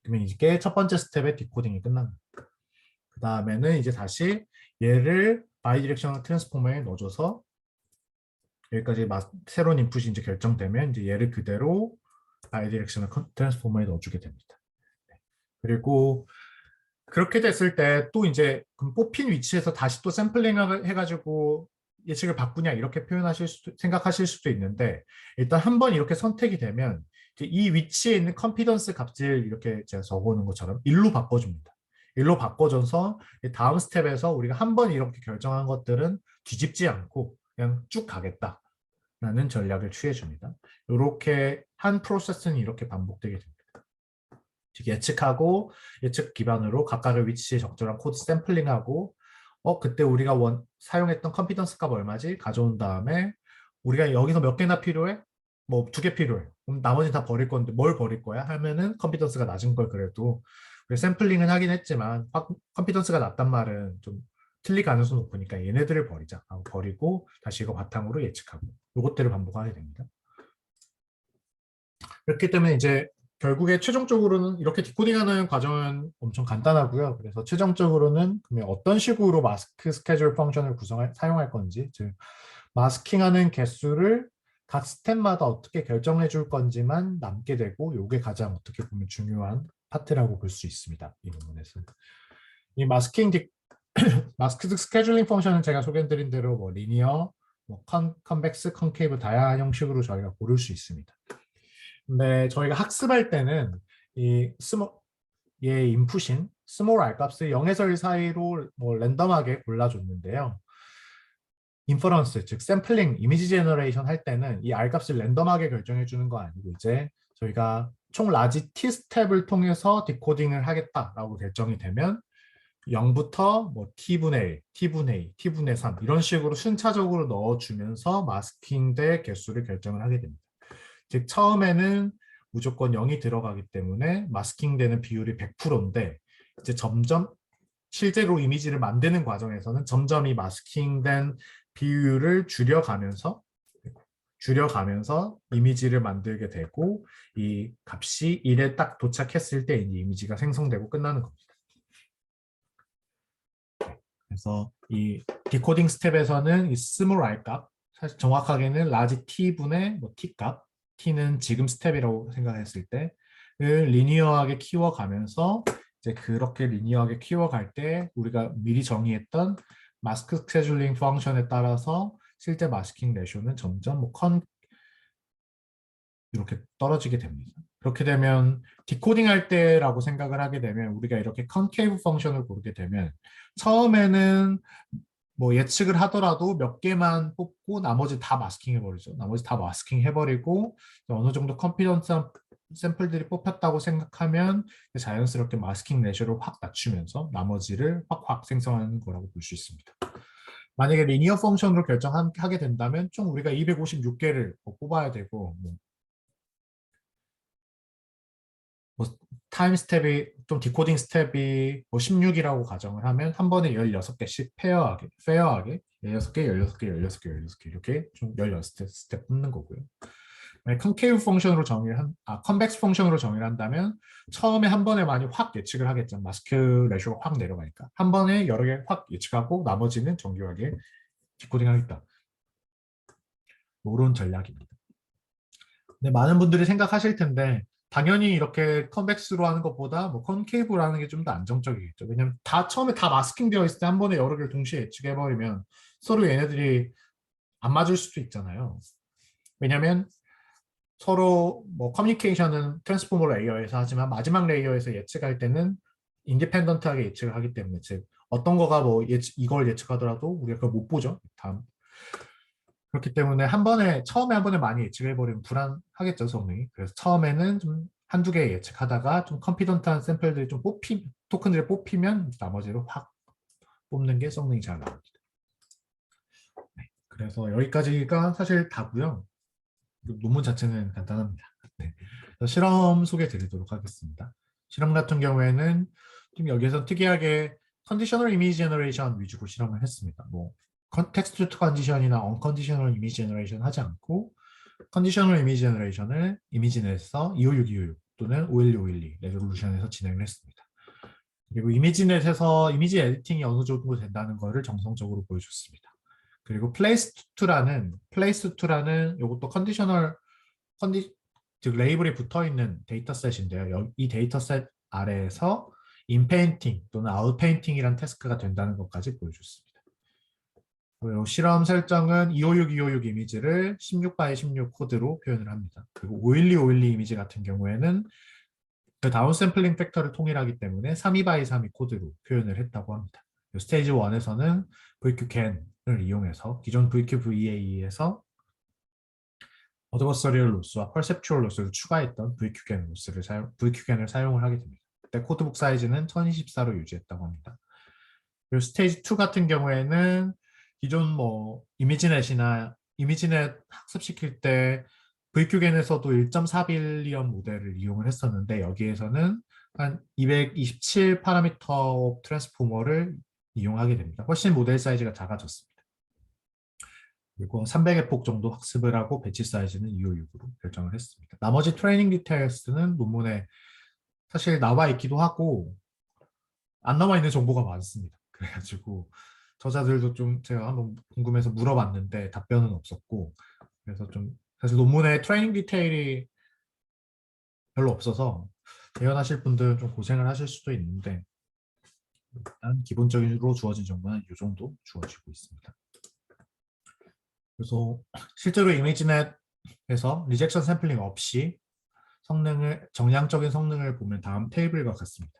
그러면 이게 첫 번째 스텝의 디코딩이 끝납니다. 그 다음에는 이제 다시 얘를 바이디렉셔널 트랜스포머에 넣어줘서 여기까지 새로운 인풋이 이제 결정되면 이제 얘를 그대로 바이디렉셔널 트랜스포머에 넣어주게 됩니다. 그리고 그렇게 됐을 때 또 이제 뽑힌 위치에서 다시 또 샘플링을 해가지고 예측을 바꾸냐 이렇게 생각하실 수도 있는데 일단 한번 이렇게 선택이 되면 이제 이 위치에 있는 컨피던스 값을 이렇게 제가 적어놓은 것처럼 1로 바꿔줍니다. 1로 바꿔줘서 다음 스텝에서 우리가 한번 이렇게 결정한 것들은 뒤집지 않고 그냥 쭉 가겠다라는 전략을 취해줍니다. 이렇게 한 프로세스는 이렇게 반복되게 됩니다. 즉 예측하고 예측 기반으로 각각의 위치에 적절한 코드 샘플링하고 그때 우리가 사용했던 컨피던스 값 얼마지? 가져온 다음에 우리가 여기서 몇 개나 필요해? 뭐 2개 필요해. 그럼 나머지 다 버릴 건데 뭘 버릴 거야? 하면은 컨피던스가 낮은 걸 그래도 샘플링은 하긴 했지만 컨피던스가 낮단 말은 좀 틀릴 가능성이 높으니까 얘네들을 버리자. 버리고 다시 이거 바탕으로 예측하고 요것들을 반복하게 됩니다. 그렇기 때문에 이제 결국에 최종적으로는 이렇게 디코딩하는 과정은 엄청 간단하고요. 그래서 최종적으로는 그러면 어떤 식으로 마스크 스케줄 펑션을 사용할 건지, 즉 마스킹하는 개수를 각 스텝마다 어떻게 결정해 줄 건지만 남게 되고 이게 가장 어떻게 보면 중요한 파트라고 볼 수 있습니다. 이 부분에서. 이 마스크 스케줄링 펑션은 제가 소개해드린 대로 뭐 리니어, 뭐 컨벡스, 컨케이브 다양한 형식으로 저희가 고를 수 있습니다. 근데 저희가 학습할 때는 얘 인풋인 스몰 r 값을 0에서 1 사이로 뭐 랜덤하게 골라줬는데요. 인퍼런스, 즉 샘플링, 이미지 제너레이션 할 때는 이 r 값을 랜덤하게 결정해 주는 거 아니고 이제 저희가 총 라지 t 스텝을 통해서 디코딩을 하겠다라고 결정이 되면 0부터 뭐 t분의 1, t분의 2, t분의 3 이런 식으로 순차적으로 넣어주면서 마스킹대 개수를 결정을 하게 됩니다. 즉 처음에는 무조건 0이 들어가기 때문에 마스킹되는 비율이 100%인데 이제 점점 실제로 이미지를 만드는 과정에서는 점점 이 마스킹된 비율을 줄여가면서 이미지를 만들게 되고 이 값이 1에 딱 도착했을 때 이 이미지가 생성되고 끝나는 겁니다. 그래서 이 디코딩 스텝에서는 이 스몰 r 값, 사실 정확하게는 라지 t분의 뭐 t 값, t는 지금 스텝이라고 생각했을 때를 리니어하게 키워가면서 이제 그렇게 리니어하게 키워갈 때 우리가 미리 정의했던 마스크 스케줄링 펑션에 따라서 실제 마스킹 레쇼는 점점 이렇게 떨어지게 됩니다. 그렇게 되면 디코딩 할 때라고 생각을 하게 되면 우리가 이렇게 컨케이브 펑션을 고르게 되면 처음에는 뭐 예측을 하더라도 몇 개만 뽑고 나머지 다 마스킹 해버리죠. 나머지 다 마스킹 해버리고 어느 정도 컨피던스한 샘플들이 뽑혔다고 생각하면 자연스럽게 마스킹 레이쇼를 확 낮추면서 나머지를 확 생성하는 거라고 볼 수 있습니다. 만약에 리니어 펑션으로 결정하게 된다면 총 우리가 256개를 뽑아야 되고 뭐 타임 스텝이 좀 디코딩 스텝이 뭐 16이라고 가정을 하면 한 번에 16개씩 페어하게 16개, 16개, 16개, 16개 이렇게 좀 16스텝 뽑는 거고요. 컨케이브 펑션으로 컨벡스 펑션으로 정의를 한다면 처음에 한 번에 많이 확 예측을 하겠죠. 마스크 레쇼가 확 내려가니까 한 번에 여러 개 확 예측하고 나머지는 정교하게 디코딩 하겠다. 뭐 이런 전략입니다. 근데 많은 분들이 생각하실 텐데 당연히 이렇게 컨벡스로 하는 것보다 뭐 컨케이브로 하는 게 좀 더 안정적이겠죠. 왜냐면 처음에 다 마스킹 되어 있을 때 한 번에 여러 개를 동시에 예측해버리면 서로 얘네들이 안 맞을 수도 있잖아요. 왜냐면 서로 뭐 커뮤니케이션은 트랜스포머 레이어에서 하지만 마지막 레이어에서 예측할 때는 인디펜던트하게 예측을 하기 때문에 즉 어떤 거가 뭐 이걸 예측하더라도 우리가 그걸 못 보죠. 다음. 그렇기 때문에 처음에 한 번에 많이 예측해버리면 불안하겠죠, 성능이. 그래서 처음에는 좀 한두 개 예측하다가 좀 컨피던트한 샘플들이 좀 토큰들이 뽑히면 나머지로 확 뽑는 게 성능이 잘 나옵니다. 네, 그래서 여기까지가 사실 다고요. 논문 자체는 간단합니다. 네. 실험 소개 드리도록 하겠습니다. 실험 같은 경우에는 좀 여기서 특이하게 컨디셔널 이미지 제너레이션 위주로 실험을 했습니다. 뭐 텍스트 투 컨디션이나 언컨디셔널 이미지 제너레이션 하지 않고 컨디셔널 이미지 제너레이션을 이미지넷에서 256, 256 또는 512, 512 레졸루션에서 진행을 했습니다. 그리고 이미지넷에서 이미지 에디팅이 어느 정도 된다는 것을 정성적으로 보여줬습니다. 그리고 플레이스2라는 이것도 즉 레이블이 붙어있는 데이터셋인데요. 이 데이터셋 아래에서 인페인팅 또는 아웃페인팅이란 태스크가 된다는 것까지 보여줬습니다. 그리고 실험 설정은 256 이미지를 16 바이 16 코드로 표현을 합니다. 그리고 512 이미지 같은 경우에는 그 다운 샘플링 팩터를 통일하기 때문에 32 바이 32 코드로 표현을 했다고 합니다. 스테이지 1에서는 VQCAN을 이용해서 기존 VQVA에서 어드버서리얼 로스와 퍼셉추얼 로스를 추가했던 VQCAN을 사용을 하게 됩니다. 그때 코드북 사이즈는 1024로 유지했다고 합니다. 그리고 스테이지 2 같은 경우에는 기존 뭐 이미지넷 학습시킬 때 VQGAN에서도 1.4빌리언 모델을 이용을 했었는데 여기에서는 한 227 파라미터 트랜스포머를 이용하게 됩니다. 훨씬 모델 사이즈가 작아졌습니다. 그리고 300의 폭 정도 학습을 하고 배치 사이즈는 256으로 결정을 했습니다. 나머지 트레이닝 디테일스는 논문에 사실 나와 있기도 하고 안 나와 있는 정보가 많습니다. 그래가지고 저자들도 좀 제가 한번 궁금해서 물어봤는데 답변은 없었고 그래서 좀 사실 논문에 트레이닝 디테일이 별로 없어서 대연하실 분들은 좀 고생을 하실 수도 있는데 일단 기본적으로 주어진 정보는 이 정도 주어지고 있습니다. 그래서 실제로 이미지넷에서 리젝션 샘플링 없이 정량적인 성능을 보면 다음 테이블과 같습니다.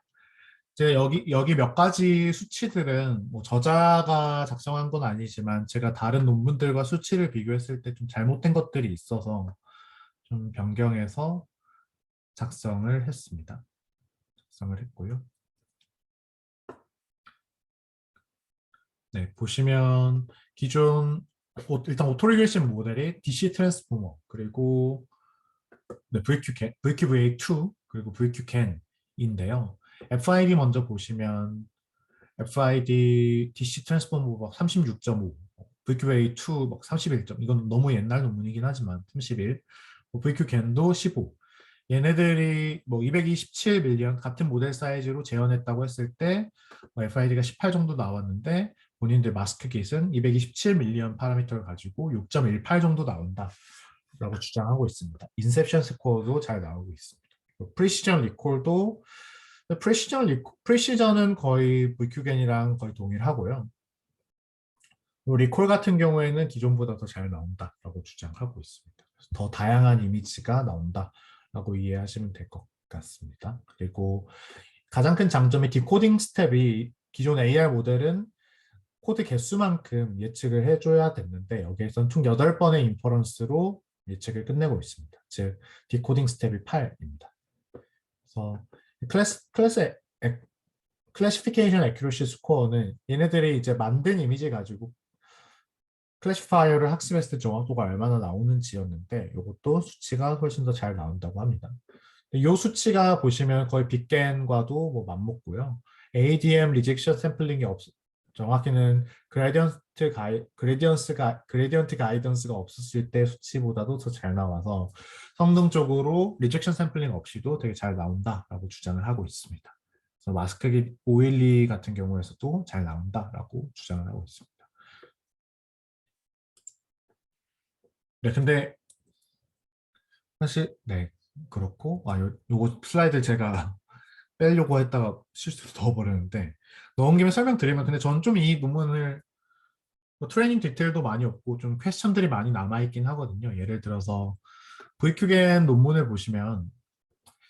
제가 여기 몇 가지 수치들은 뭐 저자가 작성한 건 아니지만 제가 다른 논문들과 수치를 비교했을 때 좀 잘못된 것들이 있어서 좀 변경해서 작성을 했습니다. 작성을 했고요. 네, 보시면 기존 일단 오토리그레션 모델이 DC 트랜스포머 그리고 네, VQVA2 그리고 VQCAN인데요. FID 먼저 보시면 FID DC 트랜스포머 막 36.5, VQA2 막 31점. 이건 너무 옛날 논문이긴 하지만 31. VQCAN도 15. 얘네들이 뭐 227 밀리언 같은 모델 사이즈로 재현했다고 했을 때 FID가 18 정도 나왔는데 본인들 마스크 깃은 227 밀리언 파라미터를 가지고 6.18 정도 나온다 라고 주장하고 있습니다. 인셉션 스코어도 잘 나오고 있습니다. 프리시전 리콜도 프리시전은 거의 VQGAN이랑 거의 동일하고요. 리콜 같은 경우에는 기존보다 더 잘 나온다라고 주장하고 있습니다. 더 다양한 이미지가 나온다라고 이해하시면 될 것 같습니다. 그리고 가장 큰 장점이 디코딩 스텝이 기존 AR 모델은 코드 개수만큼 예측을 해줘야 됐는데 여기에선 총 8번의 인퍼런스로 예측을 끝내고 있습니다. 즉 디코딩 스텝이 8입니다. 그래서 클래시피케이션 애큐러시 스코어는 얘네들이 이제 만든 이미지 가지고 클래시파이어를 학습했을 때 정확도가 얼마나 나오는지였는데 이것도 수치가 훨씬 더 잘 나온다고 합니다. 이 수치가 보시면 거의 빅겐과도 뭐 맞먹고요. ADM 리젝션 샘플링이 정확히는 그레디언트 가이던스가 없었을 때 수치보다도 더 잘 나와서 성능적으로 리젝션 샘플링 없이도 되게 잘 나온다라고 주장을 하고 있습니다. 그래서 마스크깃 512 같은 경우에서도 잘 나온다라고 주장을 하고 있습니다. 네, 근데 사실 네 그렇고 요거 슬라이드 제가 빼려고 했다가 실수로 넣어버렸는데 넣은 김에 설명드리면 근데 저는 좀 이 논문을 뭐 트레이닝 디테일도 많이 없고 좀 퀘스천들이 많이 남아있긴 하거든요. 예를 들어서 VQGAN 논문을 보시면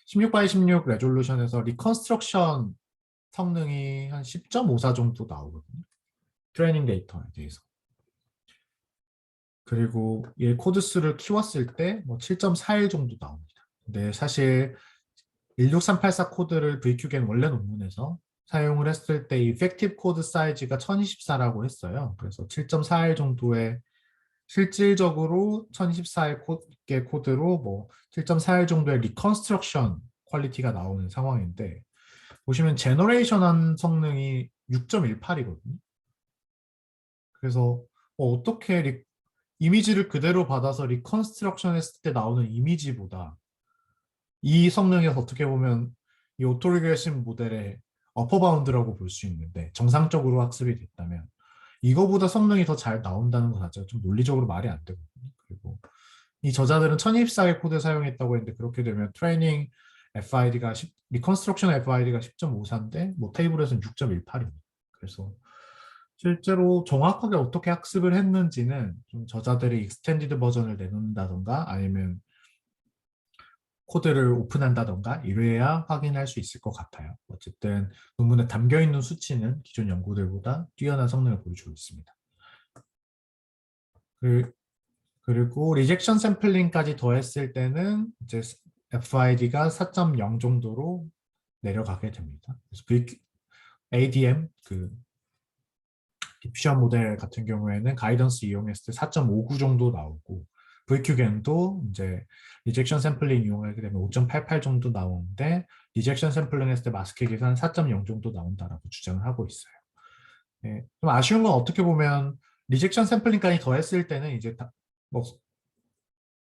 16 바이 16 레졸루션에서 리컨스트럭션 성능이 한 10.54 정도 나오거든요. 트레이닝 데이터에 대해서. 그리고 얘 코드수를 키웠을 때 뭐 7.41 정도 나옵니다. 근데 사실 16384 코드를 VQGAN 원래 논문에서 사용을 했을 때 이펙티브 코드 사이즈가 1024라고 했어요. 그래서 7.41 정도의 실질적으로 1024개 코드로 뭐 7.41 정도의 리컨스트럭션 퀄리티가 나오는 상황인데 보시면 제너레이션한 성능이 6.18이거든요. 그래서 어떻게 이미지를 그대로 받아서 리컨스트럭션 했을 때 나오는 이미지보다 이 성능에서 어떻게 보면 이 오토리그레션 모델의 어퍼바운드라고 볼 수 있는데 정상적으로 학습이 됐다면 이거보다 성능이 더 잘 나온다는 것 자체가 좀 논리적으로 말이 안 되거든요. 그리고 이 저자들은 1024의 코드 사용했다고 했는데 그렇게 되면 트레이닝 FID가 리컨스트럭션 FID가 10.54인데 뭐 테이블에서는 6.18입니다. 그래서 실제로 정확하게 어떻게 학습을 했는지는 좀 저자들이 익스텐디드 버전을 내놓는다던가 아니면 코드를 오픈한다던가 이래야 확인할 수 있을 것 같아요. 어쨌든 논문에 담겨 있는 수치는 기존 연구들보다 뛰어난 성능을 보여주고 있습니다. 그리고 리젝션 샘플링까지 더했을 때는 이제 FID가 4.0 정도로 내려가게 됩니다. 그래서 ADM 디퓨전 모델 같은 경우에는 가이던스 이용했을 때 4.59 정도 나오고 VQGAN도 이제 리젝션 샘플링 이용하게 되면 5.88 정도 나오는데 리젝션 샘플링 했을 때 마스크 계산 4.0 정도 나온다라고 주장을 하고 있어요. 네, 좀 아쉬운 건 어떻게 보면 리젝션 샘플링까지 더했을 때는 이제 뭐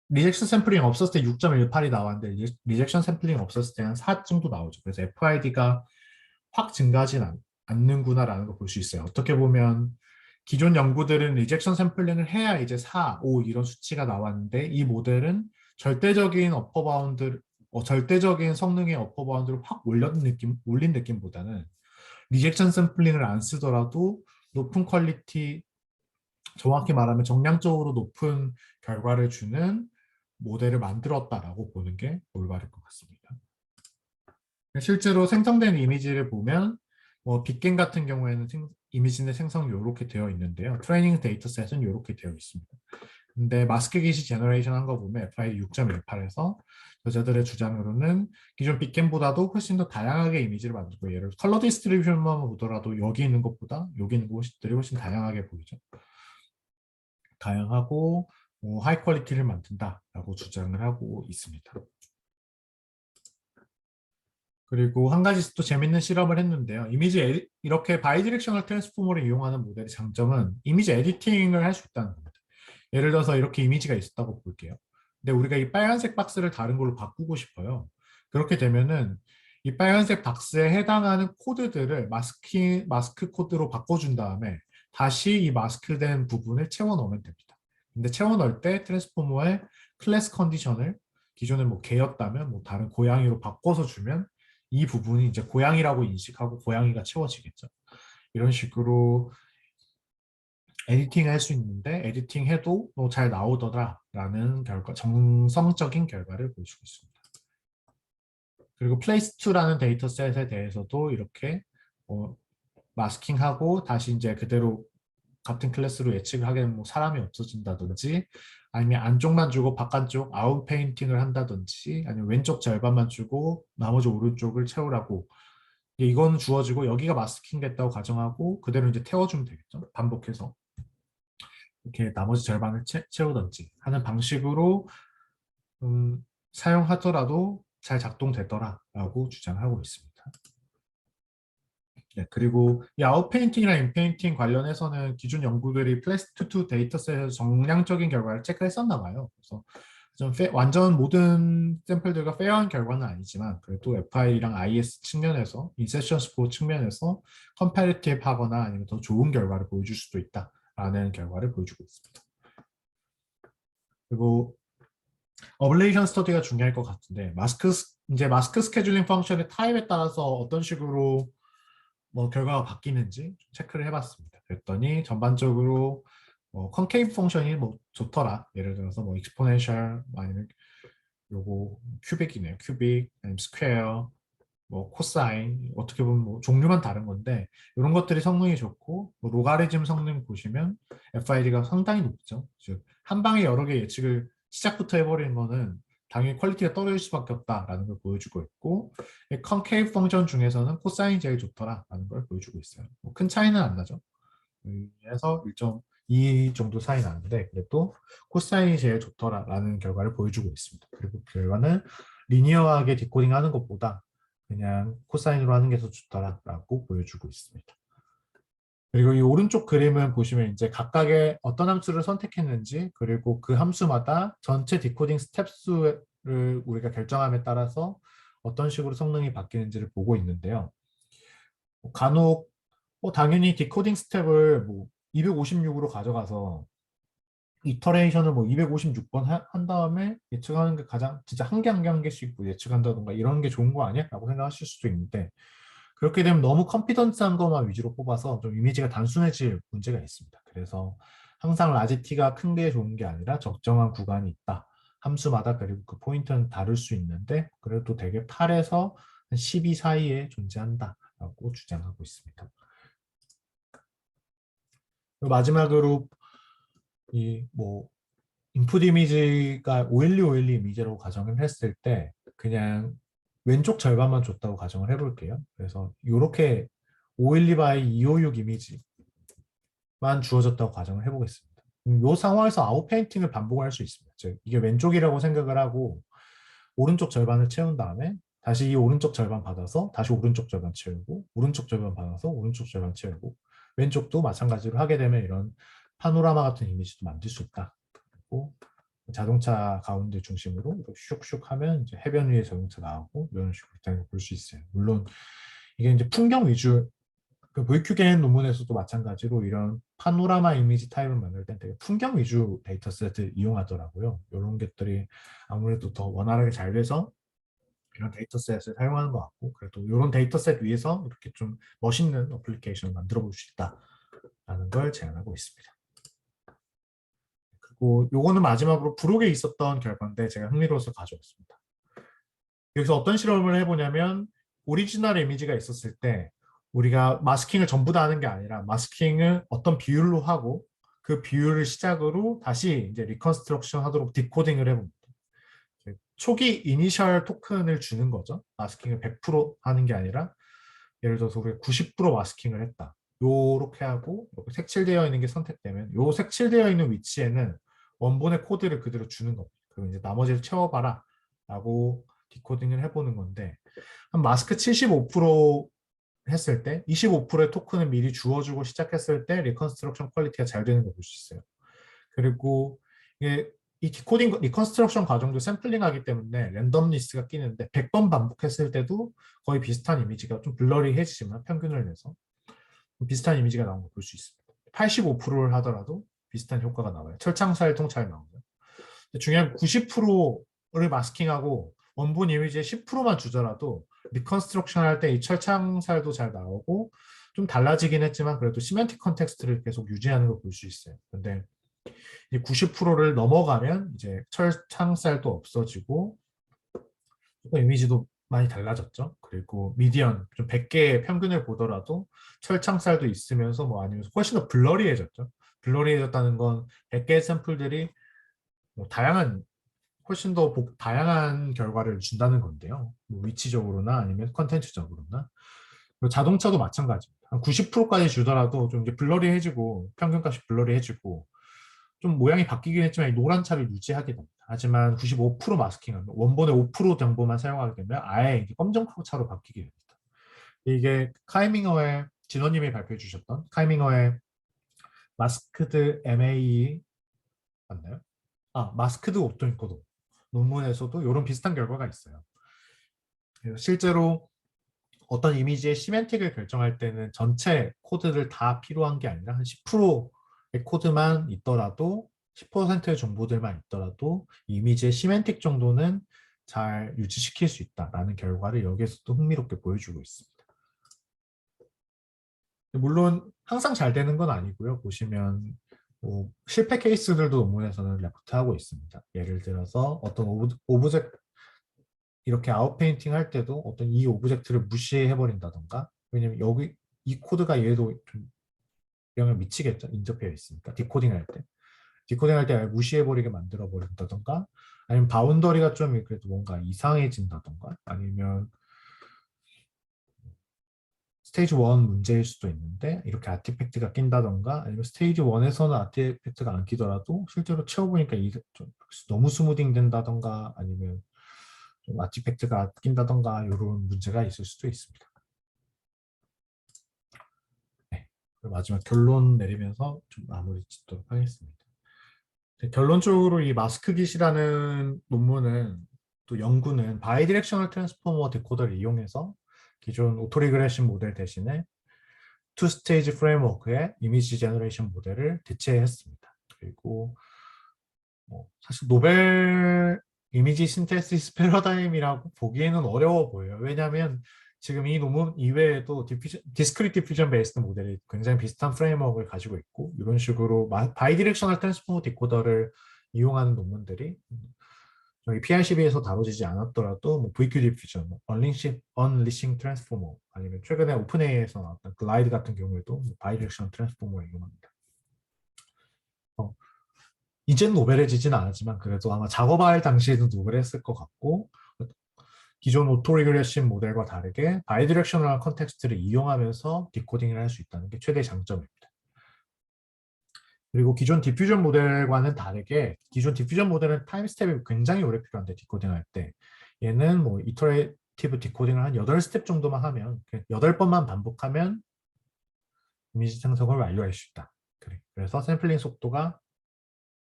리젝션 샘플링 없었을 때 6.18이 나왔는데 리젝션 샘플링 없었을 때는 4 정도 나오죠. 그래서 FID가 확 증가하진 않는구나라는 걸 볼 수 있어요. 어떻게 보면 기존 연구들은 리젝션 샘플링을 해야 이제 4, 5 이런 수치가 나왔는데 이 모델은 절대적인 성능의 어퍼 바운드를 확 올린 느낌보다는 리젝션 샘플링을 안 쓰더라도 높은 퀄리티, 정확히 말하면 정량적으로 높은 결과를 주는 모델을 만들었다라고 보는 게 올바를 것 같습니다. 실제로 생성된 이미지를 보면 빅겐 같은 경우에는 이미지의 생성이 이렇게 되어 있는데요. 트레이닝 데이터셋은 이렇게 되어 있습니다. 근데 마스크 게시 제너레이션 한 거 보면 FID 6.18에서 저자들의 주장으로는 기존 빅겐보다도 훨씬 더 다양하게 이미지를 만들고 예를 들어 컬러 디스트리뷰션만 보더라도 여기 있는 것보다 여기 있는 것들이 훨씬 다양하게 보이죠. 다양하고 하이 퀄리티를 만든다라고 주장을 하고 있습니다. 그리고 한 가지 또 재밌는 실험을 했는데요. 이렇게 바이디렉셔널 트랜스포머를 이용하는 모델의 장점은 이미지 에디팅을 할 수 있다는 겁니다. 예를 들어서 이렇게 이미지가 있었다고 볼게요. 근데 우리가 이 빨간색 박스를 다른 걸로 바꾸고 싶어요. 그렇게 되면은 이 빨간색 박스에 해당하는 코드들을 마스크 코드로 바꿔준 다음에 다시 이 마스크된 부분을 채워 넣으면 됩니다. 근데 채워 넣을 때 트랜스포머의 클래스 컨디션을 기존에 뭐 개였다면 뭐 다른 고양이로 바꿔서 주면 이 부분이 이제 고양이라고 인식하고 고양이가 채워지겠죠. 이런 식으로 에디팅 할 수 있는데 에디팅 해도 잘 나오더라라는 정성적인 결과를 보여주고 있습니다. 그리고 플레이스2라는 데이터셋에 대해서도 이렇게 마스킹하고 다시 이제 그대로 같은 클래스로 예측을 하게 되면 뭐 사람이 없어진다든지 아니면 안쪽만 주고 바깥쪽 아웃 페인팅을 한다든지 아니면 왼쪽 절반만 주고 나머지 오른쪽을 채우라고 이건 주어지고 여기가 마스킹 됐다고 가정하고 그대로 이제 태워주면 되겠죠. 반복해서 이렇게 나머지 절반을 채우든지 하는 방식으로 사용하더라도 잘 작동되더라라고 주장하고 있습니다. 네, 그리고 이 아웃페인팅이나 인페인팅 관련해서는 기존 연구들이 플래스2 데이터셋에서 정량적인 결과를 체크했었나 봐요. 그래서 좀 완전 모든 샘플들과 페어한 결과는 아니지만 그래도 FI랑 IS 측면에서 인셉션 스코어 측면에서 컴패리티브 하거나 아니면 더 좋은 결과를 보여줄 수도 있다라는 결과를 보여주고 있습니다. 그리고 어블레이션 스터디가 중요할 것 같은데 마스크 스케줄링 펑션의 타입에 따라서 어떤 식으로 결과가 바뀌는지 체크를 해봤습니다. 그랬더니 전반적으로 컨케이브 펑션이 좋더라. 예를 들어서 익스포넨셜 아니면 요거 큐빅이네요. 큐빅 아니면 스퀘어 코사인 어떻게 보면 종류만 다른 건데 이런 것들이 성능이 좋고 로가리즘 성능 보시면 FID가 상당히 높죠. 즉 한 방에 여러 개 예측을 시작부터 해버리는 거는 당연히 퀄리티가 떨어질 수밖에 없다라는 걸 보여주고 있고 컨케이브 펑션 중에서는 코사인이 제일 좋더라라는 걸 보여주고 있어요. 큰 차이는 안 나죠. 그래서 1.2 정도 차이 나는데 그래도 코사인이 제일 좋더라라는 결과를 보여주고 있습니다. 그리고 그 결과는 리니어하게 디코딩하는 것보다 그냥 코사인으로 하는 게 더 좋더라라고 보여주고 있습니다. 그리고 이 오른쪽 그림을 보시면 이제 각각의 어떤 함수를 선택했는지 그리고 그 함수마다 전체 디코딩 스텝 수를 우리가 결정함에 따라서 어떤 식으로 성능이 바뀌는지를 보고 있는데요. 간혹 당연히 디코딩 스텝을 256으로 가져가서 이터레이션을 256번 한 다음에 예측하는 게 가장 진짜 한 개 한 개씩 예측한다던가 이런 게 좋은 거 아니야? 라고 생각하실 수도 있는데 그렇게 되면 너무 컨피던스한 것만 위주로 뽑아서 좀 이미지가 단순해질 문제가 있습니다. 그래서 항상 라지 t가 큰 게 좋은 게 아니라 적정한 구간이 있다. 함수마다 그리고 그 포인트는 다를 수 있는데 그래도 대개 8에서 12 사이에 존재한다라고 주장하고 있습니다. 마지막으로 이 뭐 인풋 이미지가 512 이미지라고 가정을 했을 때 그냥 왼쪽 절반만 줬다고 가정을 해볼게요. 그래서 이렇게 512 by 256 이미지만 주어졌다고 가정을 해보겠습니다. 이 상황에서 아웃 페인팅을 반복할 수 있습니다. 즉 이게 왼쪽이라고 생각을 하고 오른쪽 절반을 채운 다음에 다시 이 오른쪽 절반 받아서 다시 오른쪽 절반 채우고 오른쪽 절반 받아서 오른쪽 절반 채우고 왼쪽도 마찬가지로 하게 되면 이런 파노라마 같은 이미지도 만들 수 있다. 그리고 자동차 가운데 중심으로 슉슉 하면 이제 해변 위에 자동차 나오고 이런 식으로 볼 수 있어요. 물론 이게 이제 풍경 위주 그 VQGN 논문에서도 마찬가지로 이런 파노라마 이미지 타입을 만들 때 되게 풍경 위주 데이터셋을 이용하더라고요. 이런 것들이 아무래도 더 원활하게 잘 돼서 이런 데이터셋을 사용하는 것 같고 그래도 이런 데이터셋 위에서 이렇게 좀 멋있는 어플리케이션을 만들어 볼 수 있다라는 걸 제안하고 있습니다. 그리고 요거는 마지막으로 브록에 있었던 결과인데 제가 흥미로워서 가져왔습니다. 여기서 어떤 실험을 해보냐면 오리지널 이미지가 있었을 때 우리가 마스킹을 전부 다 하는 게 아니라 마스킹을 어떤 비율로 하고 그 비율을 시작으로 다시 이제 리컨스트럭션 하도록 디코딩을 해봅니다. 초기 이니셜 토큰을 주는 거죠. 마스킹을 100% 하는 게 아니라 예를 들어서 우리가 90% 마스킹을 했다. 요렇게 하고 색칠되어 있는 게 선택되면 요 색칠되어 있는 위치에는 원본의 코드를 그대로 주는 겁니다. 그리고 이제 나머지를 채워봐라 라고 디코딩을 해보는 건데 한 마스크 75% 했을 때 25%의 토큰을 미리 주어주고 시작했을 때 리컨스트럭션 퀄리티가 잘 되는 걸 볼 수 있어요. 그리고 이게 이 디코딩 리컨스트럭션 과정도 샘플링하기 때문에 랜덤리스가 끼는데 100번 반복했을 때도 거의 비슷한 이미지가 좀 블러리해지지만 평균을 내서 비슷한 이미지가 나온 걸 볼 수 있습니다. 85%를 하더라도 비슷한 효과가 나와요. 철창살통 잘 나오죠. 중요한 90%를 마스킹하고 원본 이미지의 10%만 주더라도 리컨스트럭션 할 때 이 철창살도 잘 나오고 좀 달라지긴 했지만 그래도 시멘틱 컨텍스트를 계속 유지하는 걸 볼 수 있어요. 근데 90%를 넘어가면 이제 철창살도 없어지고 이미지도 많이 달라졌죠. 그리고 미디언 좀 100개의 평균을 보더라도 철창살도 있으면서 뭐 아니면 훨씬 더 블러리해졌죠. 블러리해졌다는 건 100개의 샘플들이 뭐 다양한 훨씬 더 다양한 결과를 준다는 건데요. 뭐 위치적으로나 아니면 컨텐츠적으로나 자동차도 마찬가지입니다. 한 90%까지 주더라도 좀 이제 블러리해지고 평균값이 블러리해지고 좀 모양이 바뀌긴 했지만 이 노란 차를 유지하게 됩니다. 하지만 95% 마스킹은 원본의 5% 정보만 사용하게 되면 아예 이게 검정 차로 바뀌게 됩니다. 이게 카이밍어의 진호님이 발표해 주셨던 카이밍어의 마스크드 MAE 맞나요? 마스크드 오토인코더 논문에서도 이런 비슷한 결과가 있어요. 실제로 어떤 이미지의 시멘틱을 결정할 때는 전체 코드를 다 필요한 게 아니라 한 10%의 코드만 있더라도 10%의 정보들만 있더라도 이미지의 시멘틱 정도는 잘 유지시킬 수 있다라는 결과를 여기에서도 흥미롭게 보여주고 있습니다. 물론 항상 잘 되는 건 아니고요. 보시면 뭐 실패 케이스들도 논문에서는 레포트하고 있습니다. 예를 들어서 어떤 오브젝트 이렇게 아웃페인팅 할 때도 어떤 이 오브젝트를 무시해 버린다던가 왜냐면 여기 이 코드가 얘도 좀 영향을 미치겠죠. 인접해 있으니까 디코딩 할때 디코딩 할 때 무시해 버리게 만들어 버린다던가 아니면 바운더리가 좀 그래도 뭔가 이상해진다던가 아니면 스테이지 1 문제일 수도 있는데 이렇게 아티팩트가 낀다던가 아니면 스테이지 1에서는 아티팩트가 안 끼더라도 실제로 채워보니까 좀 너무 스무딩 된다던가 아니면 좀 아티팩트가 낀다던가 이런 문제가 있을 수도 있습니다. 네, 마지막 결론 내리면서 좀 마무리 짓도록 하겠습니다. 결론적으로 이 마스크깃이라는 논문은 또 연구는 바이디렉셔널 트랜스포머 데코더를 이용해서 기존 오토리그레션 모델 대신에 투 스테이지 프레임워크의 이미지 제너레이션 모델을 대체했습니다. 그리고 사실 노벨 이미지 신테시스 패러다임이라고 보기에는 어려워 보여요. 왜냐하면 지금 이 논문 이외에도 디스크리트 디퓨전 베이스드 모델이 굉장히 비슷한 프레임워크를 가지고 있고 이런 식으로 바이디렉셔널 트랜스포머 디코더를 이용하는 논문들이 저희 PICB에서 다뤄지지 않았더라도 뭐 VQ 디퓨전, 뭐 언리싱 트랜스포머 아니면 최근에 오픈AI에서 나왔던 글라이드 같은 경우에도 뭐 바이디렉셔널 트랜스포머를 이용합니다. 이제는 노벨해지진 않았지만 그래도 아마 작업할 당시에도 노벨했을 것 같고 기존 오토리그레신 모델과 다르게 바이디렉셔널 컨텍스트를 이용하면서 디코딩을 할 수 있다는 게 최대 장점입니다. 그리고 기존 디퓨전 모델과는 다르게 기존 디퓨전 모델은 타임 스텝이 굉장히 오래 필요한데 디코딩할 때 얘는 뭐 이터레이티브 디코딩을 한 8스텝 정도만 하면 8번만 반복하면 이미지 생성을 완료할 수 있다. 그래서 샘플링 속도가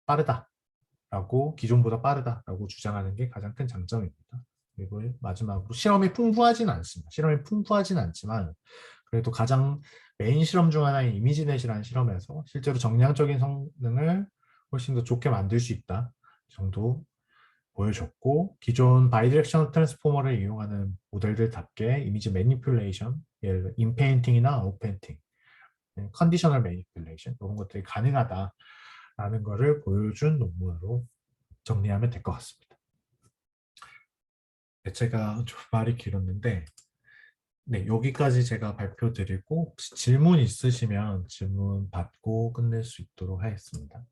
빠르다라고 기존보다 빠르다라고 주장하는 게 가장 큰 장점입니다. 그리고 마지막으로 실험이 풍부하진 않지만 그래도 가장 메인 실험 중 하나인 이미지넷이라는 실험에서 실제로 정량적인 성능을 훨씬 더 좋게 만들 수 있다 정도 보여줬고 기존 바이디렉셔널 트랜스포머를 이용하는 모델들답게 이미지 매니플레이션, 예를 들어 인페인팅이나 아웃페인팅, 컨디셔널 매니플레이션 이런 것들이 가능하다라는 것을 보여준 논문으로 정리하면 될 것 같습니다. 네, 제가 좀 말이 길었는데 네, 여기까지 제가 발표 드리고 혹시 질문 있으시면 질문 받고 끝낼 수 있도록 하겠습니다.